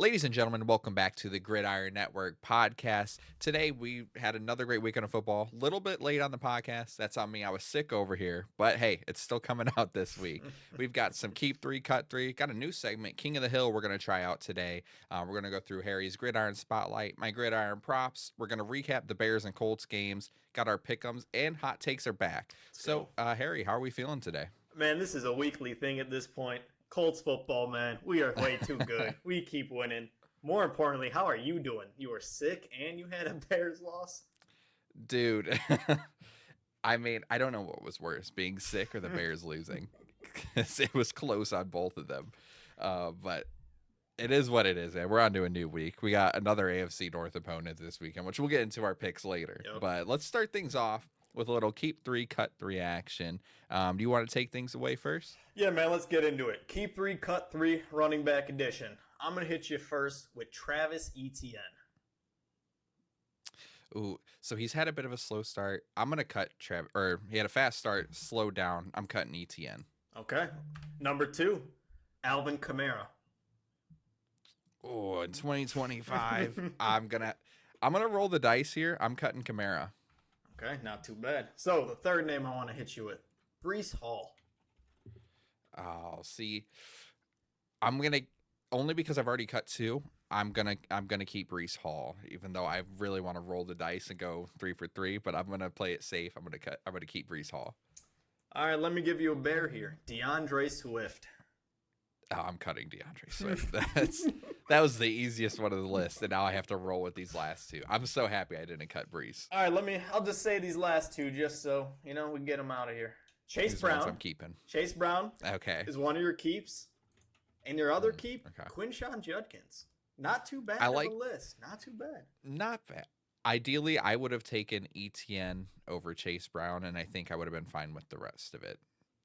Ladies and gentlemen, welcome back to the Gridiron Network Podcast. Today, we had another great weekend of football. A little bit late on the podcast. That's on me. I was sick over here. But hey, it's still coming out this week. We've got some Keep 3, Cut 3. Got a new segment, King of the Hill, we're going to try out today. We're going to go through Harry's Gridiron Spotlight, my Gridiron Props. We're going to recap the Bears and Colts games. Got our pick'ems, and hot takes are back. So, Harry, how are we feeling today? Man, this is a weekly thing at this point. Colts football, man. We are way too good. We keep winning. More importantly, how are you doing? You were sick and you had a Bears loss? Dude, I mean, I don't know what was worse, being sick or the Bears losing. 'Cause it was close on both of them. But it is what it is, man. We're on to a new week. We got another AFC North opponent this weekend, which we'll get into our picks later. Yep. But let's start things off with a little Keep 3, Cut 3 action. Do you want to take things away first? Yeah, man, let's get into it. Keep 3, Cut 3, running back edition. I'm going to hit you first with Travis Etienne. Ooh, so he's had a bit of a slow start. I'm going to cut Travis, or he had a fast start, slow down. I'm cutting ETN. Okay. Number 2, Alvin Kamara. Oh, in 2025, I'm gonna roll the dice here. I'm cutting Kamara. Okay, not too bad. So, the third name I want to hit you with, Breece Hall. Oh, see, I'm gonna only because I've already cut 2. I'm gonna keep Breece Hall, even though I really want to roll the dice and go 3 for 3. But I'm gonna play it safe. I'm gonna keep Breece Hall. All right, let me give you a bear here. DeAndre Swift. Oh, I'm cutting DeAndre Swift. That was the easiest one of the list, and now I have to roll with these last 2. I'm so happy I didn't cut Breece. All right, I'll just say these last 2 just so, we can get them out of here. Chase Brown. I'm keeping. Chase Brown Okay. is one of your keeps. And your other keep, okay. Quinshon Judkins. Not too bad of a list. Not too bad. Not bad. Ideally, I would have taken ETN over Chase Brown, and I think I would have been fine with the rest of it.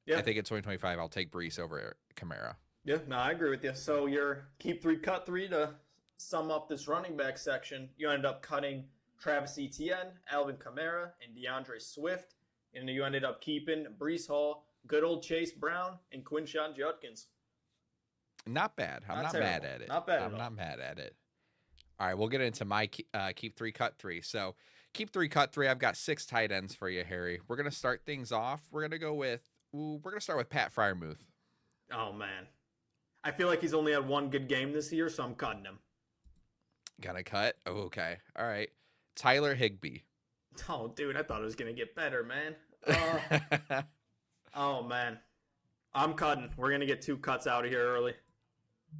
Yeah. I think in 2025, I'll take Breece over Kamara. Yeah, no, I agree with you. So your keep 3, cut 3 to sum up this running back section. You ended up cutting Travis Etienne, Alvin Kamara, and DeAndre Swift. And you ended up keeping Breece Hall, good old Chase Brown, and Quinshon Judkins. Not bad. I'm not mad at it. Not bad. I'm not mad at it. All right, we'll get into my keep 3, cut 3. So keep 3, cut 3. I've got 6 tight ends for you, Harry. We're gonna start things off. We're gonna start with Pat Freiermuth. Oh man, I feel like he's only had one good game this year, so I'm cutting him. Gotta cut. Oh, okay. All right. Tyler Higbee. Oh, dude, I thought it was gonna get better, man. Oh man, I'm cutting. We're gonna get 2 cuts out of here early.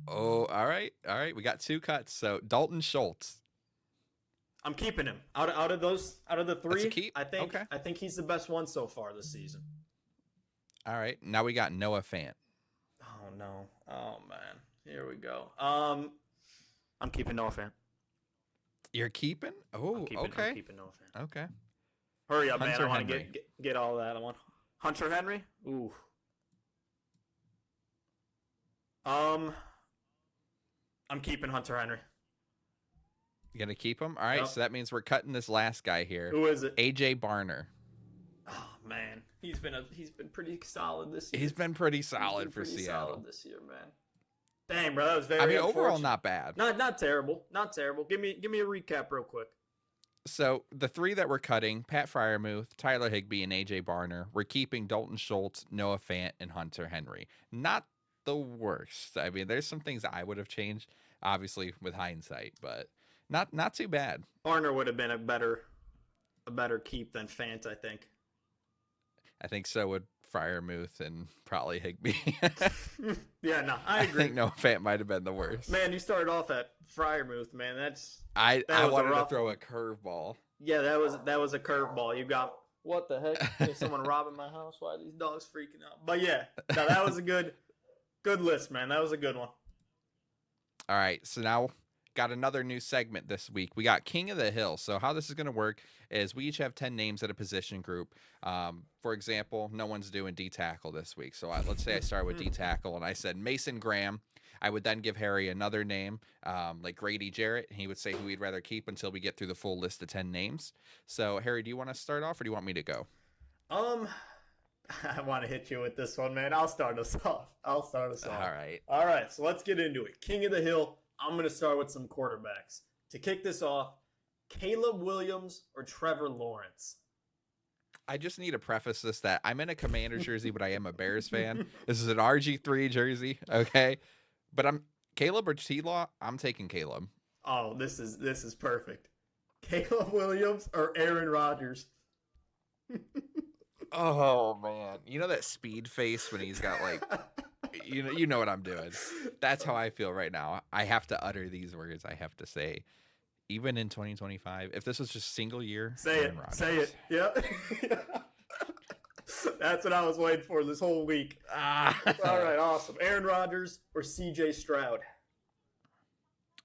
Oh, all right. We got 2 cuts. So Dalton Schultz. I'm keeping him. Out of the 3, That's a keep? I think he's the best one so far this season. All right. Now we got Noah Fant. Oh no. Oh man. Here we go. I'm keeping Noah Fant. You're keeping? Oh, okay. I'm keeping Noah Fant. Okay. Hurry up, Hunter man. I want to Henry. get all that. I want Hunter Henry. Ooh. I'm keeping Hunter Henry. You gonna keep him? All right, Yep. So that means we're cutting this last guy here. Who is it? AJ Barner. Oh man, he's been pretty solid this year. He's been pretty solid for Seattle. Solid this year, man. Dang, bro, that was very. I mean, overall, unfortunate. not bad. Not terrible. Not terrible. Give me a recap real quick. So the 3 that we're cutting: Pat Freiermuth, Tyler Higbee, and AJ Barner. We're keeping Dalton Schultz, Noah Fant, and Hunter Henry. Not the worst. I mean, there's some things I would have changed, obviously with hindsight, but not too bad. Barner would have been a better keep than Fant, I think. I think so would Freiermuth and probably Higbee. Yeah, no, I agree. I think Noah Fant might have been the worst. Man, you started off at Freiermuth, man. I was wanted rough to throw a curveball. Yeah, that was a curveball. You got what the heck? Is someone robbing my house? Why are these dogs freaking out? But yeah, no, that was a good list, man. That was a good one. All right, so now got another new segment this week. We got King of the Hill. So how this is going to work is we each have 10 names at a position group. For example, no one's doing D tackle this week. So let's say I start with D tackle and I said Mason Graham. I would then give Harry another name, like Grady Jarrett, and he would say who he'd rather keep until we get through the full list of 10 names. So Harry, do you want to start off or do you want me to go? I want to hit you with this one, man. I'll start us off. All right. All right, so let's get into it. King of the Hill. I'm going to start with some quarterbacks. To kick this off, Caleb Williams or Trevor Lawrence? I just need to preface this that I'm in a Commanders jersey, but I am a Bears fan. This is an RG3 jersey, okay? But I'm Caleb or T-Law, I'm taking Caleb. Oh, this is perfect. Caleb Williams or Aaron Rodgers? Oh man, you know that speed face when he's got like, you know what I'm doing. That's how I feel right now. I have to utter these words. I have to say, even in 2025, if this was just single year, Say Aaron it. Rodgers. Say it. Yep. That's what I was waiting for this whole week. All right, awesome. Aaron Rodgers or CJ Stroud?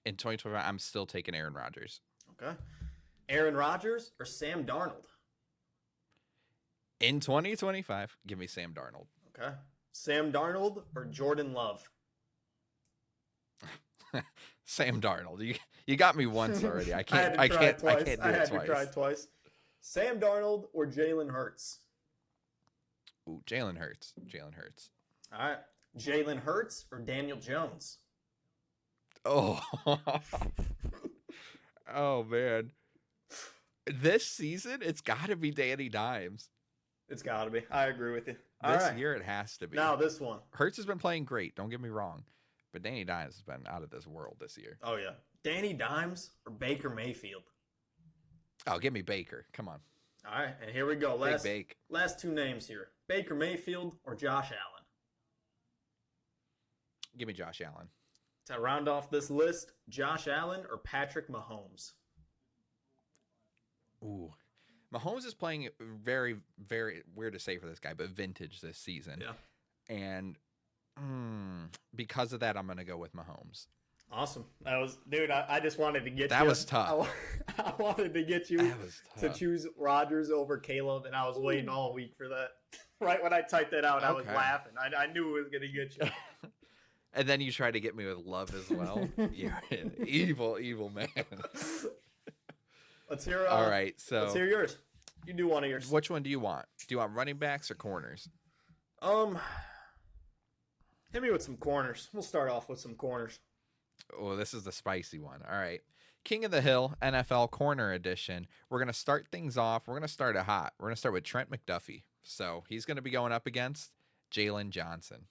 In 2025, I'm still taking Aaron Rodgers. Okay. Aaron Rodgers or Sam Darnold? In 2025, give me Sam Darnold. Okay. Sam Darnold or Jordan Love? Sam Darnold. You got me once already. I can't I do had it twice. to try twice. Sam Darnold or Jalen Hurts? Ooh, Jalen Hurts. All right. Jalen Hurts or Daniel Jones? Oh. Oh man. This season, it's got to be Danny Dimes. It's got to be. I agree with you. This year, it has to be. Now this one. Hurts has been playing great. Don't get me wrong. But Danny Dimes has been out of this world this year. Oh, yeah. Danny Dimes or Baker Mayfield? Oh, give me Baker. Come on. All right, and here we go. Bake. Last two names here. Baker Mayfield or Josh Allen? Give me Josh Allen. To round off this list, Josh Allen or Patrick Mahomes? Ooh. Mahomes is playing very, very weird to say for this guy, but vintage this season. Yeah. And because of that, I'm going to go with Mahomes. Awesome. Dude, I just wanted to get that you. That was tough. I wanted to get you to choose Rodgers over Caleb, and I was waiting all week for that. Right when I typed that out, I was laughing. I knew it was going to get you. And then you tried to get me with Love as well. You're an evil, evil man. Let's hear. All right, so let's hear yours. You do one of yours. Which one do you want? Do you want running backs or corners? Hit me with some corners. We'll start off with some corners. Oh, this is the spicy one. All right. King of the Hill, NFL Corner Edition. We're going to start things off. We're going to start it hot. We're going to start with Trent McDuffie. So he's going to be going up against Jalen Johnson.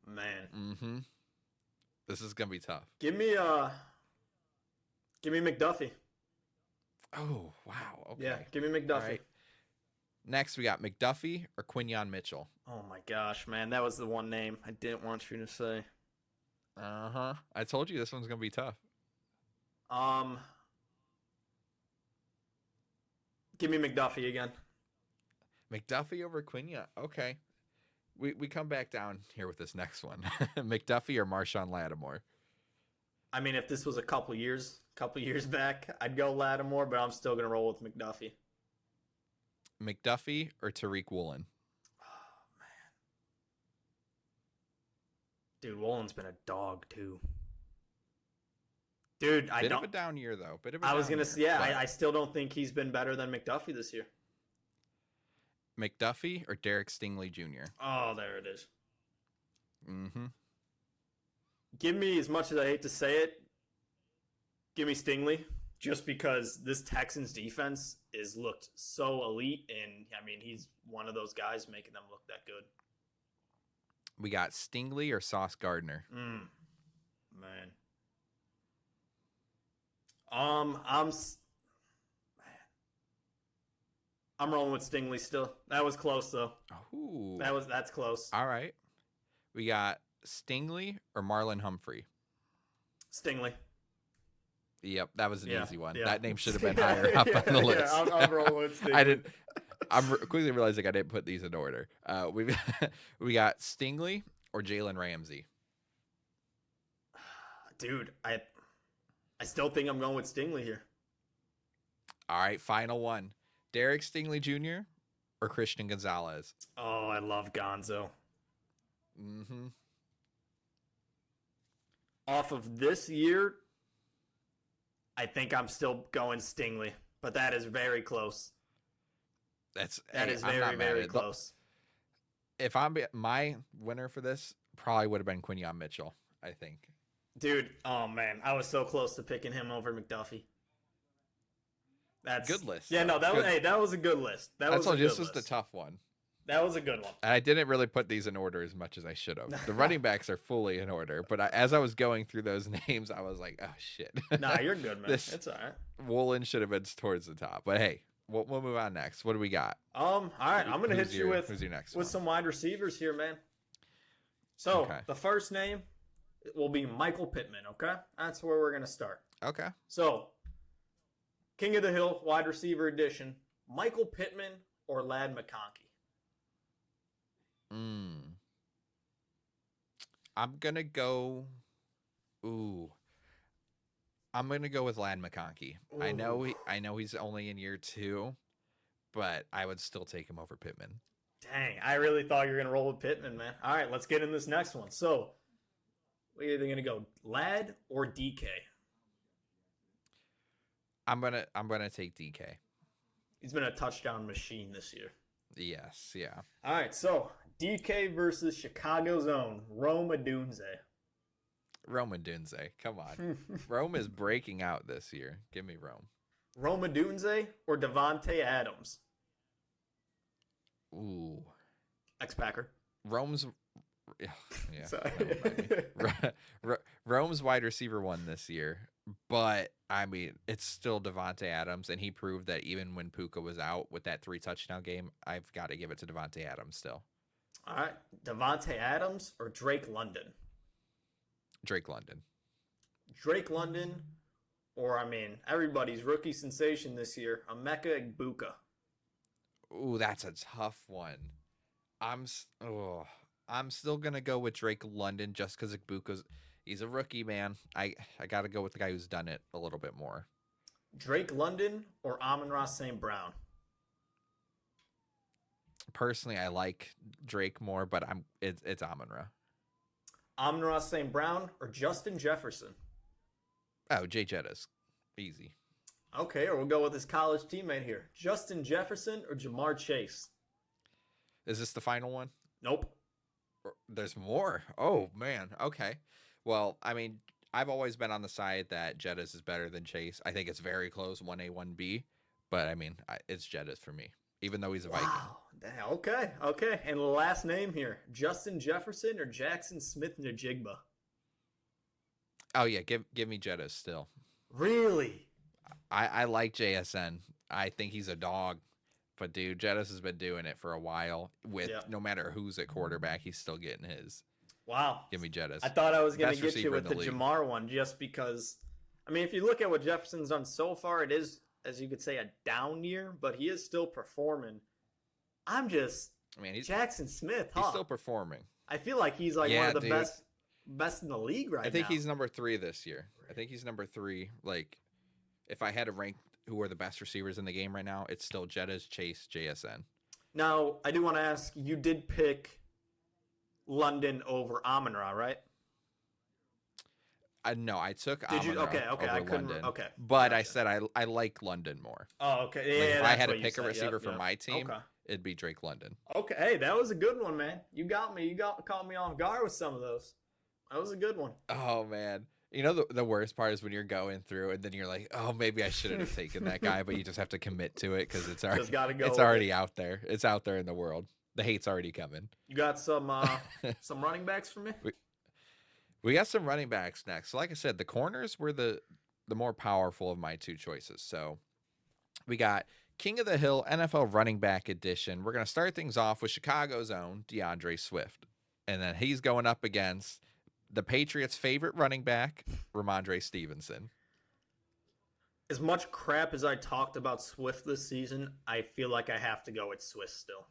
Man. Mm-hmm. This is going to be tough. Give me McDuffie. Oh, wow. Okay. Yeah, give me McDuffie. All right. Next, we got McDuffie or Quinyon Mitchell. Oh, my gosh, man. That was the one name I didn't want you to say. Uh-huh. I told you this one's going to be tough. Give me McDuffie again. McDuffie over Quinyon. Okay. We come back down here with this next one. McDuffie or Marshawn Lattimore. I mean, if this was a couple years back, I'd go Lattimore, but I'm still going to roll with McDuffie. McDuffie or Tariq Woolen? Oh, man. Dude, Woolen's been a dog, too. Dude, Bit of a down year, though. I was going to say, I still don't think he's been better than McDuffie this year. McDuffie or Derek Stingley Jr.? Oh, there it is. Mm-hmm. Give me, as much as I hate to say it, give me Stingley, just because this Texans defense is looked so elite, and I mean, he's one of those guys making them look that good. We got Stingley or Sauce Gardner. Man. I'm rolling with Stingley still. That was close though. Ooh. That's close. All right. We got Stingley or Marlon Humphrey. Stingley. Yep, that was an easy one. Yeah. That name should have been higher up on the list. Yeah, I'm rolling with Stingley. I'm quickly realizing I didn't put these in order. We got Stingley or Jalen Ramsey. Dude, I still think I'm going with Stingley here. All right, final one. Derek Stingley Jr. or Christian Gonzalez? Oh, I love Gonzo. Mm-hmm. Off of this year, I think I'm still going Stingley, but that is very close. That is very, very close. If my winner for this probably would have been Quinyon Mitchell, I think. Dude, oh man, I was so close to picking him over McDuffie. That's Good list. Yeah, no, Good. that was a good list. That I was a told you good this was the list. tough one. That was a good one. I didn't really put these in order as much as I should have. The running backs are fully in order, but as I was going through those names, I was like, oh, shit. Nah, you're good, man. It's all right. Woolen should have been towards the top. But hey, we'll move on next. What do we got? All right, I'm going to hit you with who's your next with one? some wide receivers here, man. So, Okay. the first name will be Michael Pittman, okay? That's where we're going to start. Okay. So, King of the Hill, wide receiver edition, Michael Pittman or Ladd McConkey? I'm going to go... Ooh. I'm going to go with Ladd McConkey. I know he's only in year 2, but I would still take him over Pittman. Dang, I really thought you were going to roll with Pittman, man. All right, let's get in this next one. So, we're either going to go Ladd or DK. I'm gonna take DK. He's been a touchdown machine this year. Yes, yeah. All right, so DK versus Chicago's own Rome Odunze. Rome Odunze, come on. Rome is breaking out this year. Give me Rome. Rome Odunze or Devontae Adams? Ooh. Ex-Packer. Rome's... Yeah. Sorry. Rome's wide receiver 1 this year. But, I mean, it's still Devontae Adams, and he proved that even when Puka was out with that 3-touchdown game, I've got to give it to Devontae Adams still. All right, Devontae Adams or Drake London? Drake London. Drake London or, I mean, everybody's rookie sensation this year, Emeka Egbuka. Ooh, that's a tough one. I'm still going to go with Drake London just because Egbuka's... He's a rookie, man. I got to go with the guy who's done it a little bit more. Drake London or Amon-Ra St. Brown? Personally, I like Drake more, but it's Amon-Ra. Amon-Ra St. Brown or Justin Jefferson? Oh, Jay Jettis. Easy. Okay, or we'll go with his college teammate here. Justin Jefferson or Jamar Chase? Is this the final one? Nope. There's more. Oh, man. Okay. Well, I mean, I've always been on the side that Jettis is better than Chase. I think it's very close, 1A, 1B. But, I mean, it's Jettis for me, even though he's a Viking. Wow. Okay. And the last name here, Justin Jefferson or Jackson Smith-Njigba? Oh, yeah. Give me Jettis still. Really? I like JSN. I think he's a dog. But, dude, Jettis has been doing it for a while. No matter who's at quarterback, he's still getting his. Wow. Give me Jettis. I thought I was going to get you with the league. Jamar one just because, I mean, if you look at what Jefferson's done so far, it is, as you could say, a down year, but he is still performing. He's Jackson Smith, huh? He's still performing. I feel like he's like one of the best in the league right now. I think he's number 3 this year. I think he's number 3. Like, if I had to rank who are the best receivers in the game right now, it's still Jettis, Chase, JSN. Now, I do want to ask, you did pick London over Amon-Ra, right? No, I took Amon-Ra Okay. I couldn't. London, okay, but gotcha. I said I like London more. Oh, okay. Yeah, if I had to pick a receiver for my team, it'd be Drake London. Okay, hey, that was a good one, man. You got me. You caught me off guard with some of those. That was a good one. Oh man, you know the worst part is when you're going through and then you're like, oh, maybe I shouldn't have taken that guy, but you just have to commit to it because it's already out there. It's out there in the world. The hate's already coming. You got some running backs for me? We got some running backs next. So like I said, the corners were the more powerful of my 2 choices. So we got King of the Hill NFL running back edition. We're going to start things off with Chicago's own DeAndre Swift. And then he's going up against the Patriots' favorite running back, Ramondre Stevenson. As much crap as I talked about Swift this season, I feel like I have to go with Swift still.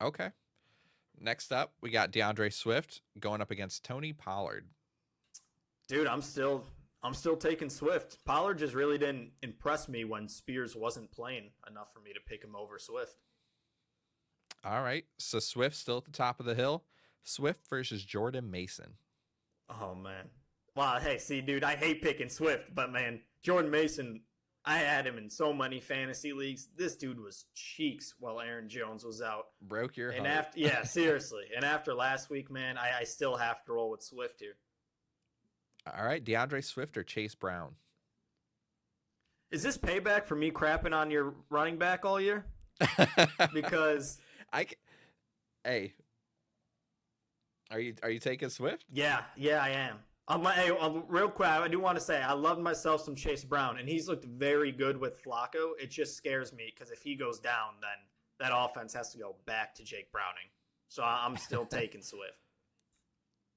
Okay. Next up, we got DeAndre Swift going up against Tony Pollard. Dude, I'm still taking Swift. Pollard just really didn't impress me when Spears wasn't playing enough for me to pick him over Swift. All right. So Swift still at the top of the hill. Swift versus Jordan Mason. Oh, man. Wow, hey, see, dude, I hate picking Swift, but, man, Jordan Mason, I had him in so many fantasy leagues. This dude was cheeks while Aaron Jones was out. Broke your heart. Yeah, seriously. And after last week, man, I still have to roll with Swift here. All right, DeAndre Swift or Chase Brown? Is this payback for me crapping on your running back all year? Because I c- hey, are you taking Swift? yeah, I am. Real quick, I do want to say I loved myself some Chase Brown, and he's looked very good with Flacco. It just scares me because if he goes down, then that offense has to go back to Jake Browning. So I'm still taking Swift.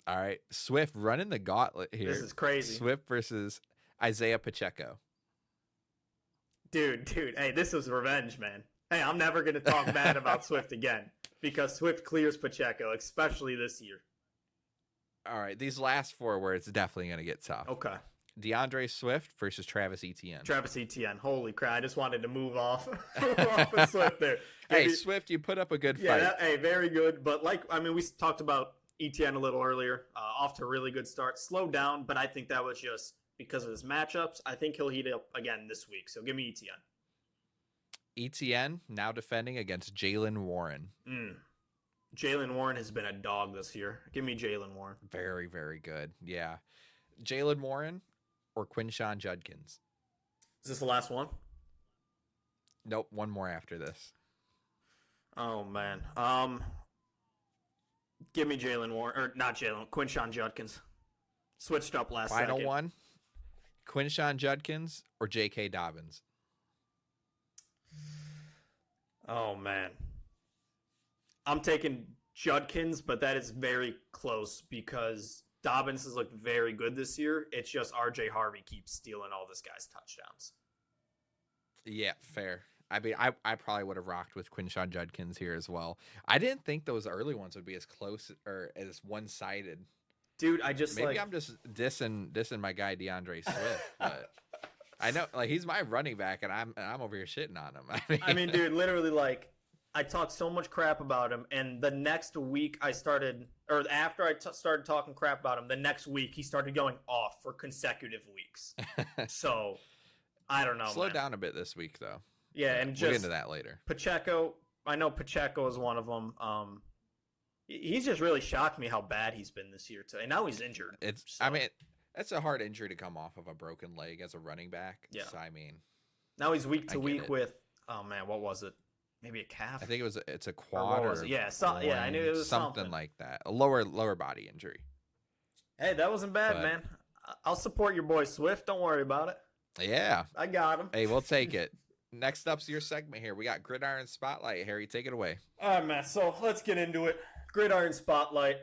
All right, Swift running the gauntlet here. This is crazy. Swift versus Isaiah Pacheco. Dude, hey, this is revenge, man. Hey, I'm never going to talk bad about Swift again because Swift clears Pacheco, especially this year. All right, these last four words definitely going to get tough. Okay. DeAndre Swift versus Travis Etienne. Travis Etienne. Holy crap. I just wanted to move off of Swift there. Hey, Swift, you put up a good fight. Yeah, very good. But we talked about Etienne a little earlier. Off to a really good start. Slowed down, but I think that was just because of his matchups. I think he'll heat up again this week. So give me Etienne. Etienne now defending against Jaylen Warren. Jaylen Warren has been a dog this year. Give me Jaylen Warren. Very, very good. Yeah. Jaylen Warren or Quinshon Judkins? Is this the last one? Nope, one more after this. Oh, man. Give me Jaylen Warren. Or not Jaylen. Quinshon Judkins. Switched up last Final second. one. Quinshon Judkins or J.K. Dobbins? Oh, man. I'm taking Judkins, but that is very close because Dobbins has looked very good this year. It's just R.J. Harvey keeps stealing all this guy's touchdowns. Yeah, fair. I mean, I probably would have rocked with Quinshon Judkins here as well. I didn't think those early ones would be as close or as one-sided. Dude, I'm just dissing my guy DeAndre Swift, but I know he's my running back, and I'm over here shitting on him. I mean, dude, literally I talked so much crap about him, and the next week started talking crap about him, the next week he started going off for consecutive weeks. So I don't know. Slow down a bit this week, though. Yeah, and we'll just get into that later. Pacheco, I know Pacheco is one of them. He's just really shocked me how bad he's been this year too, and now he's injured. I mean, that's a hard injury to come off of a broken leg as a running back. Yeah. So, I mean, now he's week to week with what was it? Maybe a calf. I think it's a quad or I knew it was something like that. A lower body injury. Hey, that wasn't bad, man. I'll support your boy Swift. Don't worry about it. Yeah, I got him. Hey, we'll take it. Next up's your segment here. We got Gridiron Spotlight. Harry, take it away. All right, man. So let's get into it. Gridiron Spotlight.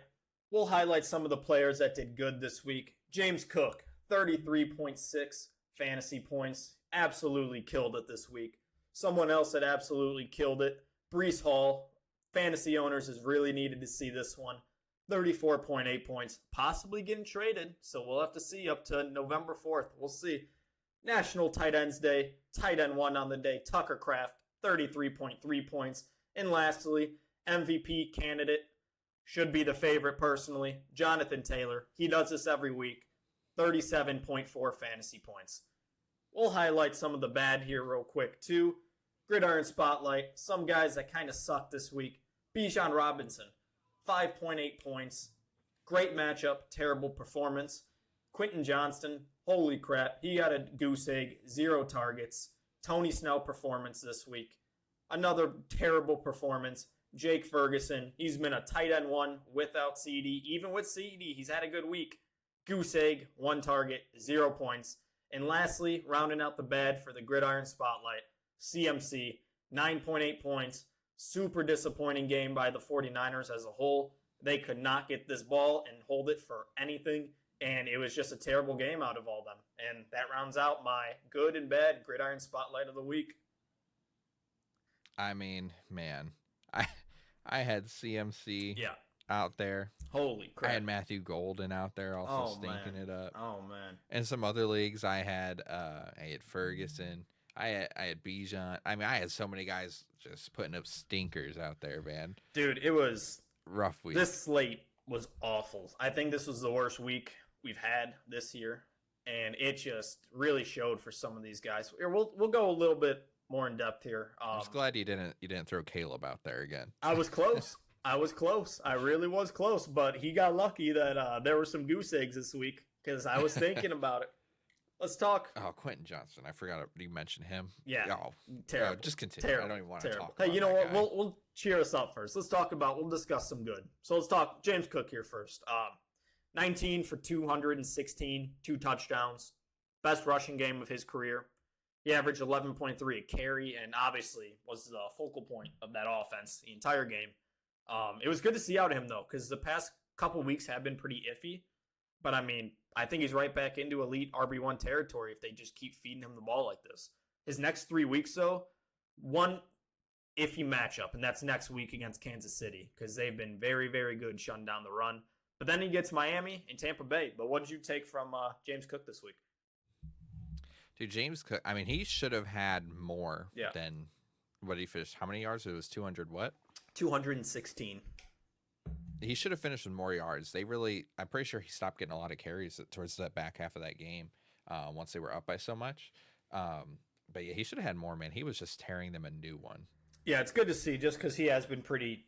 We'll highlight some of the players that did good this week. James Cook, 33.6 fantasy points. Absolutely killed it this week. Someone else that absolutely killed it, Breece Hall. Fantasy owners has really needed to see this one. 34.8 points. Possibly getting traded, so we'll have to see up to November 4th. We'll see. National Tight Ends Day. Tight end one on the day. Tucker Kraft, 33.3 points. And lastly, MVP candidate. Should be the favorite personally. Jonathan Taylor. He does this every week. 37.4 fantasy points. We'll highlight some of the bad here real quick too. Gridiron Spotlight. Some guys that kind of sucked this week. Bijan Robinson. 5.8 points. Great matchup. Terrible performance. Quentin Johnston. Holy crap. He got a goose egg. 0 targets. Tony Snell performance this week. Another terrible performance. Jake Ferguson. He's been a tight end one without CD. Even with CD, he's had a good week. Goose egg. 1 target. 0 points. And lastly, rounding out the bad for the Gridiron Spotlight, CMC. 9.8 points. Super disappointing game by the 49ers as a whole. They could not get this ball and hold it for anything. And it was just a terrible game out of all them. And that rounds out my good and bad Gridiron Spotlight of the week. I mean, man, I had CMC out there. Holy crap. I had Matthew Golden out there also stinking it up. Oh, man. In some other leagues, I had Ferguson. I had Bijan. I mean, I had so many guys just putting up stinkers out there, man. Dude, it was rough week. This slate was awful. I think this was the worst week we've had this year, and it just really showed for some of these guys. We'll go a little bit more in depth here. I'm just glad you didn't throw Caleb out there again. I was close. I really was close, but he got lucky that there were some goose eggs this week. because I was thinking about it. Let's talk. Oh, Quentin Johnson. I forgot you mentioned him. Yeah. Oh, terrible. Just continue. Terrible. I don't even want to terrible. talk Hey, about you know that what? guy. We'll cheer us up first. We'll discuss some good. So let's talk James Cook here first. 19 for 216, 2 touchdowns. Best rushing game of his career. He averaged 11.3 a carry and obviously was the focal point of that offense the entire game. It was good to see out of him, though, because the past couple weeks have been pretty iffy. But, I mean, I think he's right back into elite RB1 territory if they just keep feeding him the ball like this. His next 3 weeks, though, one iffy matchup, and that's next week against Kansas City because they've been very, very good shutting down the run. But then he gets Miami and Tampa Bay. But what did you take from James Cook this week? Dude, James Cook, I mean, he should have had more than what he finished. How many yards? It was 200 what? 216. He should have finished with more yards. I'm pretty sure he stopped getting a lot of carries towards the back half of that game once they were up by so much. But yeah, he should have had more, man. He was just tearing them a new one. Yeah, it's good to see just because he has been pretty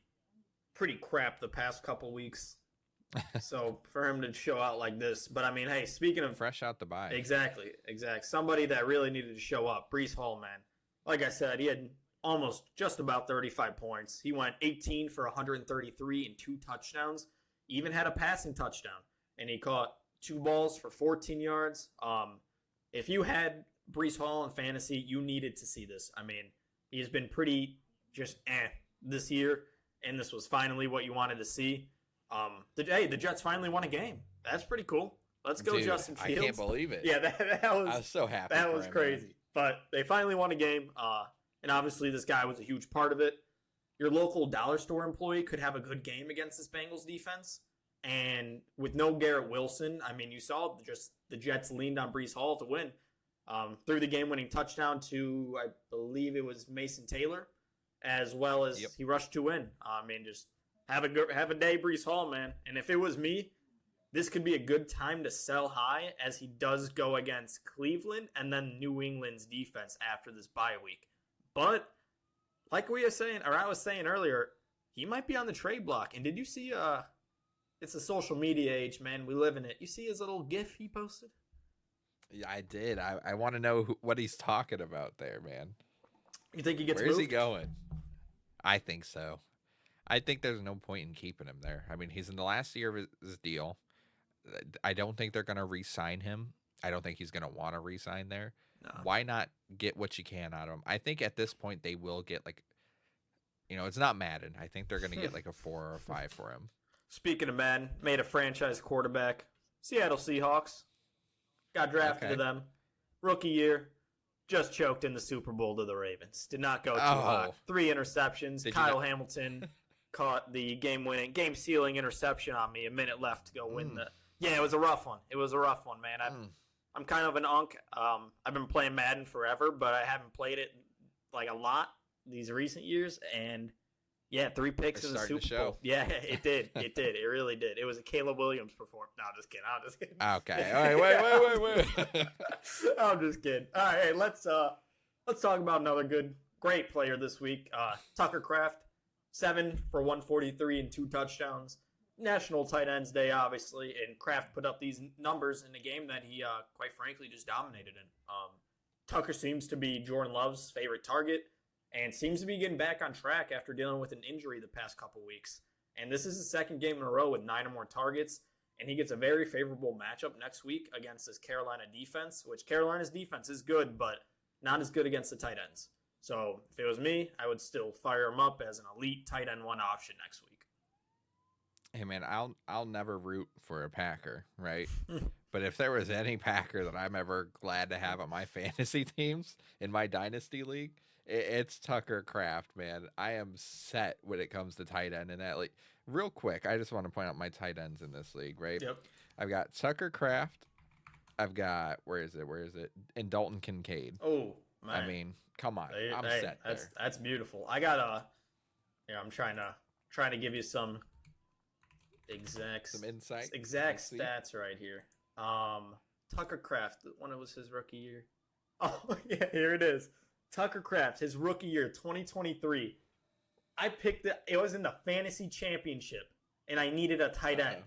crap the past couple weeks. So for him to show out like this. But I mean, hey, speaking of fresh out the bye. Exactly. Somebody that really needed to show up, Breece Hall, man. Like I said, he had almost just about 35 points. He went 18 for 133 and 2 touchdowns. He even had a passing touchdown. And he caught 2 balls for 14 yards. If you had Breece Hall in fantasy, you needed to see this. I mean, he's been pretty just this year. And this was finally what you wanted to see. The Jets finally won a game. That's pretty cool. Let's go, dude, Justin Fields. I can't believe it. Yeah, that was. I was so happy. That was crazy. Man. But they finally won a game. And obviously this guy was a huge part of it. Your local dollar store employee could have a good game against this Bengals defense. And with no Garrett Wilson, I mean, you saw just the Jets leaned on Breece Hall to win. Threw the game-winning touchdown to, I believe it was Mason Taylor, as well as he rushed to win. I mean, just have a day, Breece Hall, man. And if it was me, this could be a good time to sell high as he does go against Cleveland and then New England's defense after this bye week. But like we were saying, or I was saying earlier, he might be on the trade block. And did you see? It's a social media age, man. We live in it. You see his little GIF he posted? Yeah, I did. I want to know what he's talking about there, man. You think he gets Where's moved? he going? I think so. I think there's no point in keeping him there. I mean, he's in the last year of his deal. I don't think they're going to re-sign him. I don't think he's going to want to re-sign there. No. Why not get what you can out of him? I think at this point they will get it's not Madden. I think they're going to get like a 4 or a 5 for him. Speaking of Madden, made a franchise quarterback. Seattle Seahawks. Got drafted to them. Rookie year. Just choked in the Super Bowl to the Ravens. Did not go too hot. 3 interceptions. Kyle Hamilton caught the game-sealing interception on me. A minute left to go win the. Yeah, it was a rough one. Man. I'm kind of an unk. I've been playing Madden forever, but I haven't played it like a lot these recent years. And yeah, 3 picks in the Super Bowl. Yeah, it did. It really did. It was a Caleb Williams performance. No, I'm just kidding. Okay. All right. Wait. I'm just kidding. All right, hey, let's talk about another great player this week. Tucker Kraft, 7 for 143 and 2 touchdowns. National Tight Ends Day, obviously, and Kraft put up these numbers in a game that he, quite frankly, just dominated in. Tucker seems to be Jordan Love's favorite target and seems to be getting back on track after dealing with an injury the past couple weeks. And this is his second game in a row with 9 or more targets, and he gets a very favorable matchup next week against this Carolina defense, which Carolina's defense is good, but not as good against the tight ends. So if it was me, I would still fire him up as an elite tight end 1 option next week. Hey man, I'll never root for a Packer, right? But if there was any Packer that I'm ever glad to have on my fantasy teams in my dynasty league, it's Tucker Kraft, man. I am set when it comes to tight end in that league. Real quick, I just want to point out my tight ends in this league, right? Yep. I've got Tucker Kraft. I've got where is it? And Dalton Kincaid. Oh, man. I mean, come on, I'm set there. That's beautiful. I got I'm trying to give you some exact stats right here. Tucker Kraft, when it was his rookie year. Oh yeah, here it is. Tucker Kraft, his rookie year, 2023. I picked it. It was in the fantasy championship, and I needed a tight end.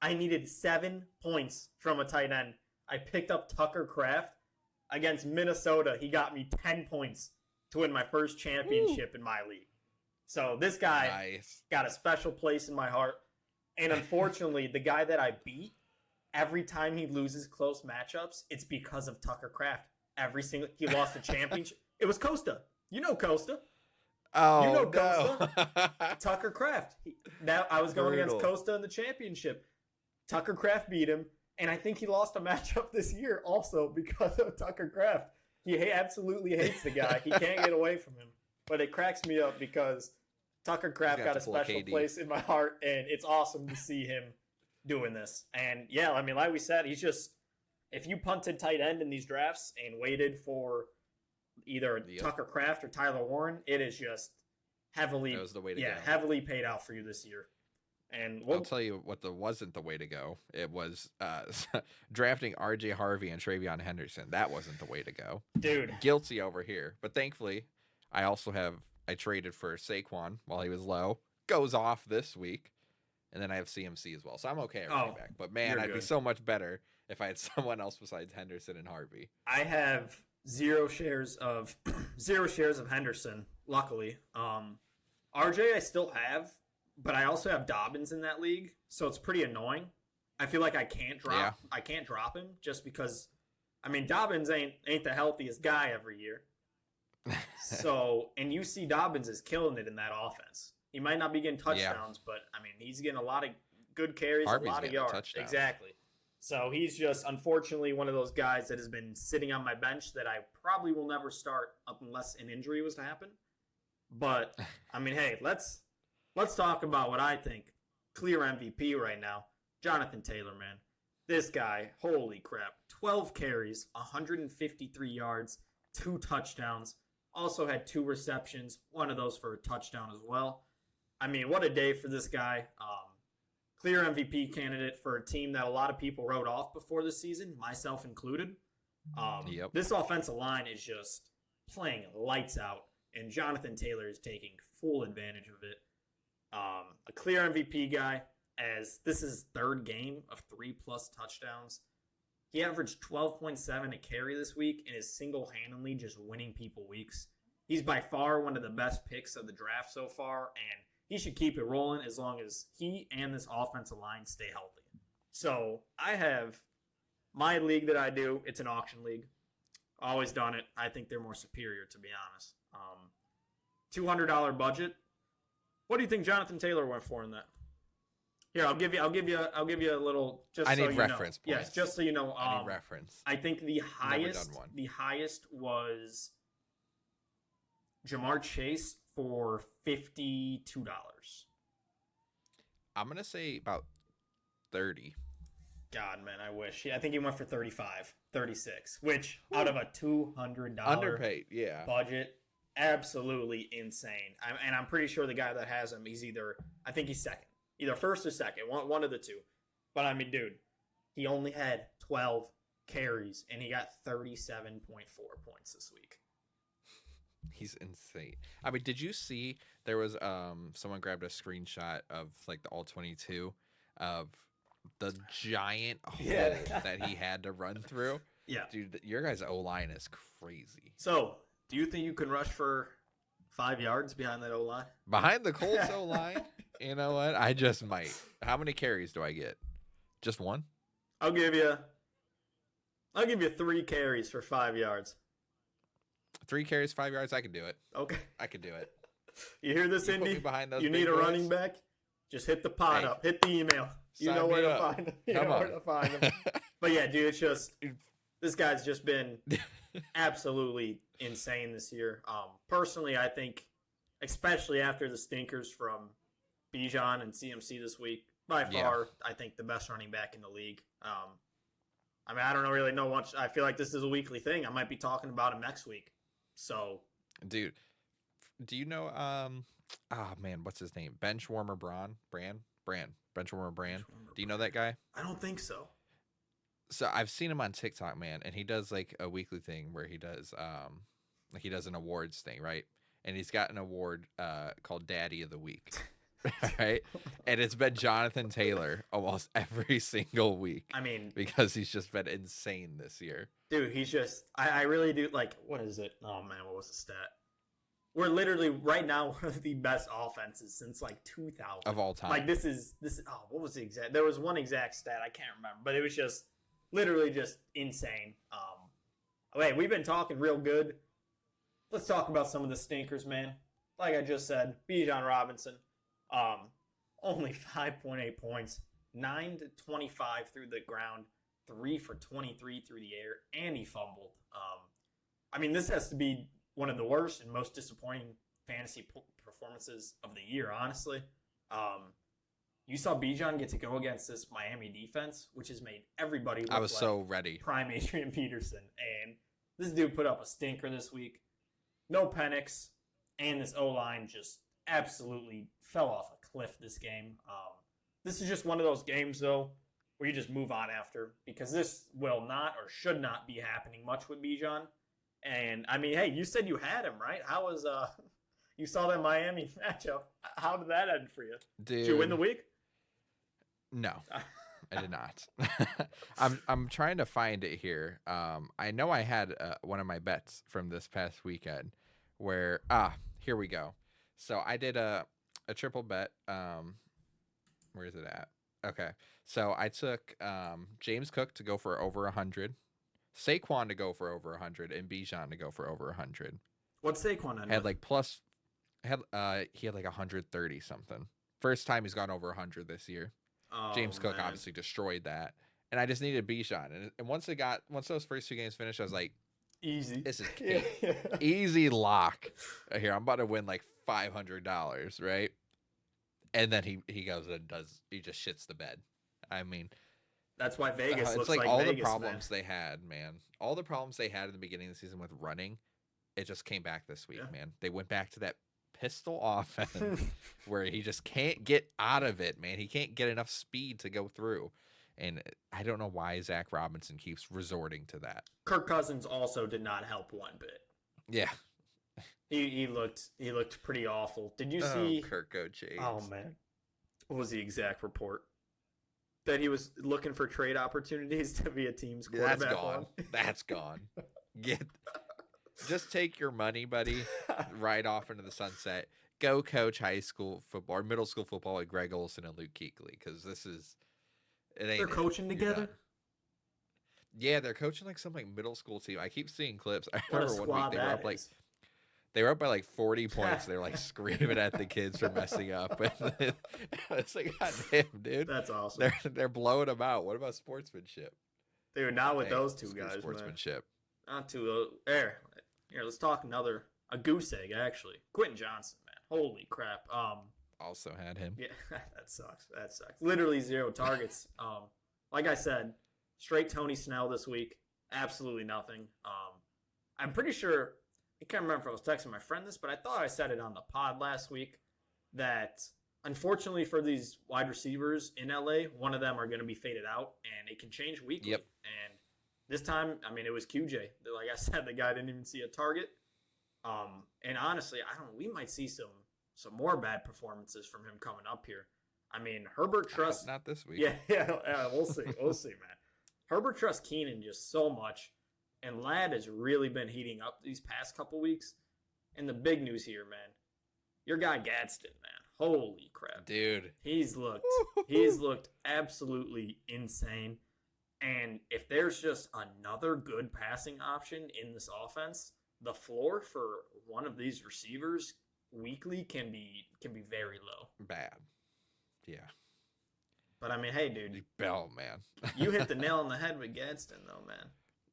I needed 7 points from a tight end. I picked up Tucker Kraft against Minnesota. He got me 10 points to win my first championship in my league. So this guy got a special place in my heart. And unfortunately, the guy that I beat, every time he loses close matchups, it's because of Tucker Kraft. He lost a championship. It was Costa. You know Costa. Oh, you know no. Costa. Tucker Kraft. Now I was going against Costa in the championship. Tucker Kraft beat him, and I think he lost a matchup this year also because of Tucker Kraft. He absolutely hates the guy. He can't get away from him. But it cracks me up because Tucker Kraft got a special place in my heart, and it's awesome to see him doing this. And yeah, I mean, like we said, he's just, if you punted tight end in these drafts and waited for either Tucker Kraft or Tyler Warren, it is just heavily, that was the way to go. Heavily paid out for you this year. And I'll tell you what wasn't the way to go. It was drafting R.J. Harvey and Travion Henderson. That wasn't the way to go. Dude. Guilty over here. But thankfully, I traded for Saquon while he was low. Goes off this week. And then I have CMC as well. So I'm okay at running back. But man, I'd be so much better if I had someone else besides Henderson and Harvey. I have zero shares of Henderson, luckily. RJ I still have, but I also have Dobbins in that league, so it's pretty annoying. I feel like I can't drop him just because, I mean, Dobbins ain't the healthiest guy every year. So, and you see Dobbins is killing it in that offense. He might not be getting touchdowns, but I mean, he's getting a lot of good carries, a lot of yards. Exactly. So he's just, unfortunately, one of those guys that has been sitting on my bench that I probably will never start unless an injury was to happen. But I mean, hey, let's talk about what I think clear MVP right now. Jonathan Taylor, man. This guy, holy crap. 12 carries, 153 yards, 2 touchdowns. Also had 2 receptions, one of those for a touchdown as well. I mean, what a day for this guy. Clear MVP candidate for a team that a lot of people wrote off before the season, myself included. This offensive line is just playing lights out, and Jonathan Taylor is taking full advantage of it. A clear MVP guy, as this is his 3rd game of 3+ touchdowns. He averaged 12.7 a carry this week and is single-handedly just winning people weeks. He's by far one of the best picks of the draft so far, and he should keep it rolling as long as he and this offensive line stay healthy. So I have my league that I do. It's an auction league. Always done it. I think they're more superior, to be honest. $200 budget. What do you think Jonathan Taylor went for in that? Here, I'll give you a little. Just I so need you reference know. points. Yes, just so you know. I need reference. I think the highest was Jamar Chase for $52. I'm gonna say about 30. God, man, I wish. I think he went for 35, 36, which out of a $200 underpaid, budget, absolutely insane. And I'm pretty sure the guy that has him, I think he's second, either first or second, one of the two. But I mean, dude, he only had 12 carries and he got 37.4 points this week. He's insane. I mean, did you see there was someone grabbed a screenshot of like the all 22 of the giant hole that he had to run through? Yeah. Dude, your guys' O-line is crazy. So, do you think you can rush for 5 yards behind that O-line? Behind the Colts O-line? You know what? I just might. How many carries do I get? Just one? I'll give you 3 carries for 5 yards. 3 carries, 5 yards. I can do it. Okay. I can do it. You hear this, Indy? You need a running back? Just hit the pod up. Hit the email. You know where to find him. You know where to find him. But yeah, dude, it's just this guy's just been absolutely insane this year. Personally, I think, especially after the stinkers from Bijan and CMC this week, by far, I think the best running back in the league. I mean, I don't really know much. I feel like this is a weekly thing. I might be talking about him next week. So, dude, do you know? Man, what's his name? Benchwarmer Brand. Benchwarmer Brand. Do you know that guy? I don't think so. So I've seen him on TikTok, man, and he does like a weekly thing where he does like he does an awards thing, right? And he's got an award called Daddy of the Week. right? And it's been Jonathan Taylor almost every single week. I mean, because he's just been insane this year. dude, he's just, I really do, like, what is it? Oh, man, what was the stat? We're literally, right now, one of the best offenses since, like, 2000. Of all time. Like, this is, oh, what was the exact, there was one exact stat, I can't remember, but it was just, literally just insane. Wait, we've been talking real good. Let's talk about some of the stinkers, man. Like I just said, Bijan Robinson, only 5.8 points, 9 to 25 through the ground, 3 for 23 through the air, and he fumbled. I mean, this has to be one of the worst and most disappointing fantasy performances of the year, honestly. You saw Bijan get to go against this Miami defense, which has made everybody look I was like so ready. prime Adrian Peterson. And this dude put up a stinker this week. No Penix. And this O-line just absolutely fell off a cliff this game. This is just one of those games, though, where you just move on after. Because this will not or should not be happening much with Bijan. And, I mean, hey, you said you had him, right? How was, you saw that Miami matchup. How did that end for you? Dude, Did you win the week? No, I did not. I'm trying to find it here. I know I had one of my bets from this past weekend where here we go. So I did a triple bet. Where is it at? Okay, so I took James Cook to go for over 100, Saquon to go for over 100, and Bijan to go for over 100. What's Saquon had like plus had he had like 130 something. First time he's gone over 100 this year. Oh, James Cook man. obviously destroyed that, and I just needed Bijan. And once those first two games finished, I was like, Easy. "This is easy lock here. I'm about to win like $500, right?" And then he goes and he just shits the bed. I mean, that's why Vegas it's looks like all Vegas, the problems man. they had, man. All the problems they had in the beginning of the season with running, it just came back this week, man. They went back to that pistol offense where he just can't get out of it, man. He can't get enough speed to go through. And I don't know why Zach Robinson keeps resorting to that. Kirk Cousins also did not help one bit. Yeah. He looked pretty awful. Did you see Kirk O'James? Oh man. What was the exact report? That he was looking for trade opportunities to be a team's quarterback. That's gone. That's gone. Just take your money, buddy, right off into the sunset. Go coach high school football or middle school football with Greg Olson and Luke Kuechly, because this is it. Ain't They're coaching together. Yeah, they're coaching like some like middle school team. I keep seeing clips. I What a remember one squad week they were up they were up by like 40 points. They're like screaming at the kids for messing up. And it's like, God damn, dude. That's awesome. They're blowing them out. What about sportsmanship? Dude, not with those two guys, sportsmanship. Man. Not too. Here, let's talk a goose egg, actually. Quentin Johnson, man. Holy crap. Also had him. Yeah, that sucks. Literally 0 targets. Like I said, straight Tony Snell this week. Absolutely nothing. I'm pretty sure, I can't remember if I was texting my friend this, but I thought I said it on the pod last week that unfortunately for these wide receivers in LA, one of them are going to be faded out, and it can change weekly. Yep. And this time, I mean, it was QJ. Like I said, the guy didn't even see a target. And honestly, we might see some more bad performances from him coming up here. I mean, Herbert trusts not this week. Yeah, we'll see, man. Herbert trusts Keenan just so much, and Ladd has really been heating up these past couple weeks. And the big news here, man, your guy Gadsden, man, holy crap, dude, he's looked absolutely insane. And if there's just another good passing option in this offense, the floor for one of these receivers weekly can be very low. Bad. Yeah. But I mean, hey, dude. Bell, man. You hit the nail on the head with Gadsden, though, man.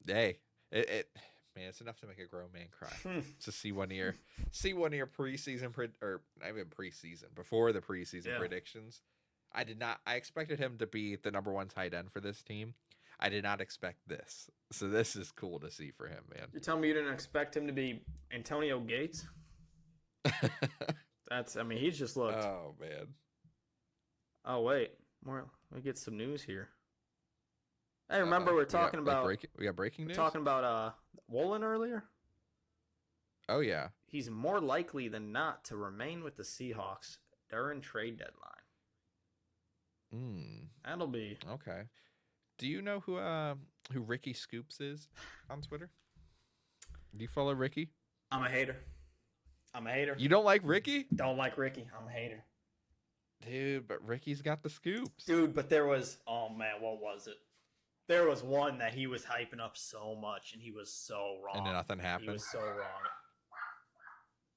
Hey, man, it's enough to make a grown man cry. To see one of your preseason or not even preseason, before the preseason predictions. I expected him to be the number 1 tight end for this team. I did not expect this. So this is cool to see for him, man. You're telling me you didn't expect him to be Antonio Gates? He's just looked. Oh, man. Oh, wait. Let me get some news here. Hey, remember we got breaking news? Talking about Woolen earlier? Oh, yeah. He's more likely than not to remain with the Seahawks during trade deadline. That'll be okay. Do you know who Ricky Scoops is on Twitter? Do you follow Ricky? I'm a hater. You don't like Ricky? Don't like Ricky. I'm a hater. Dude, but Ricky's got the scoops. Dude, but there was, oh man, what was it? There was one that he was hyping up so much, and he was so wrong. And then nothing happened. He was so wrong.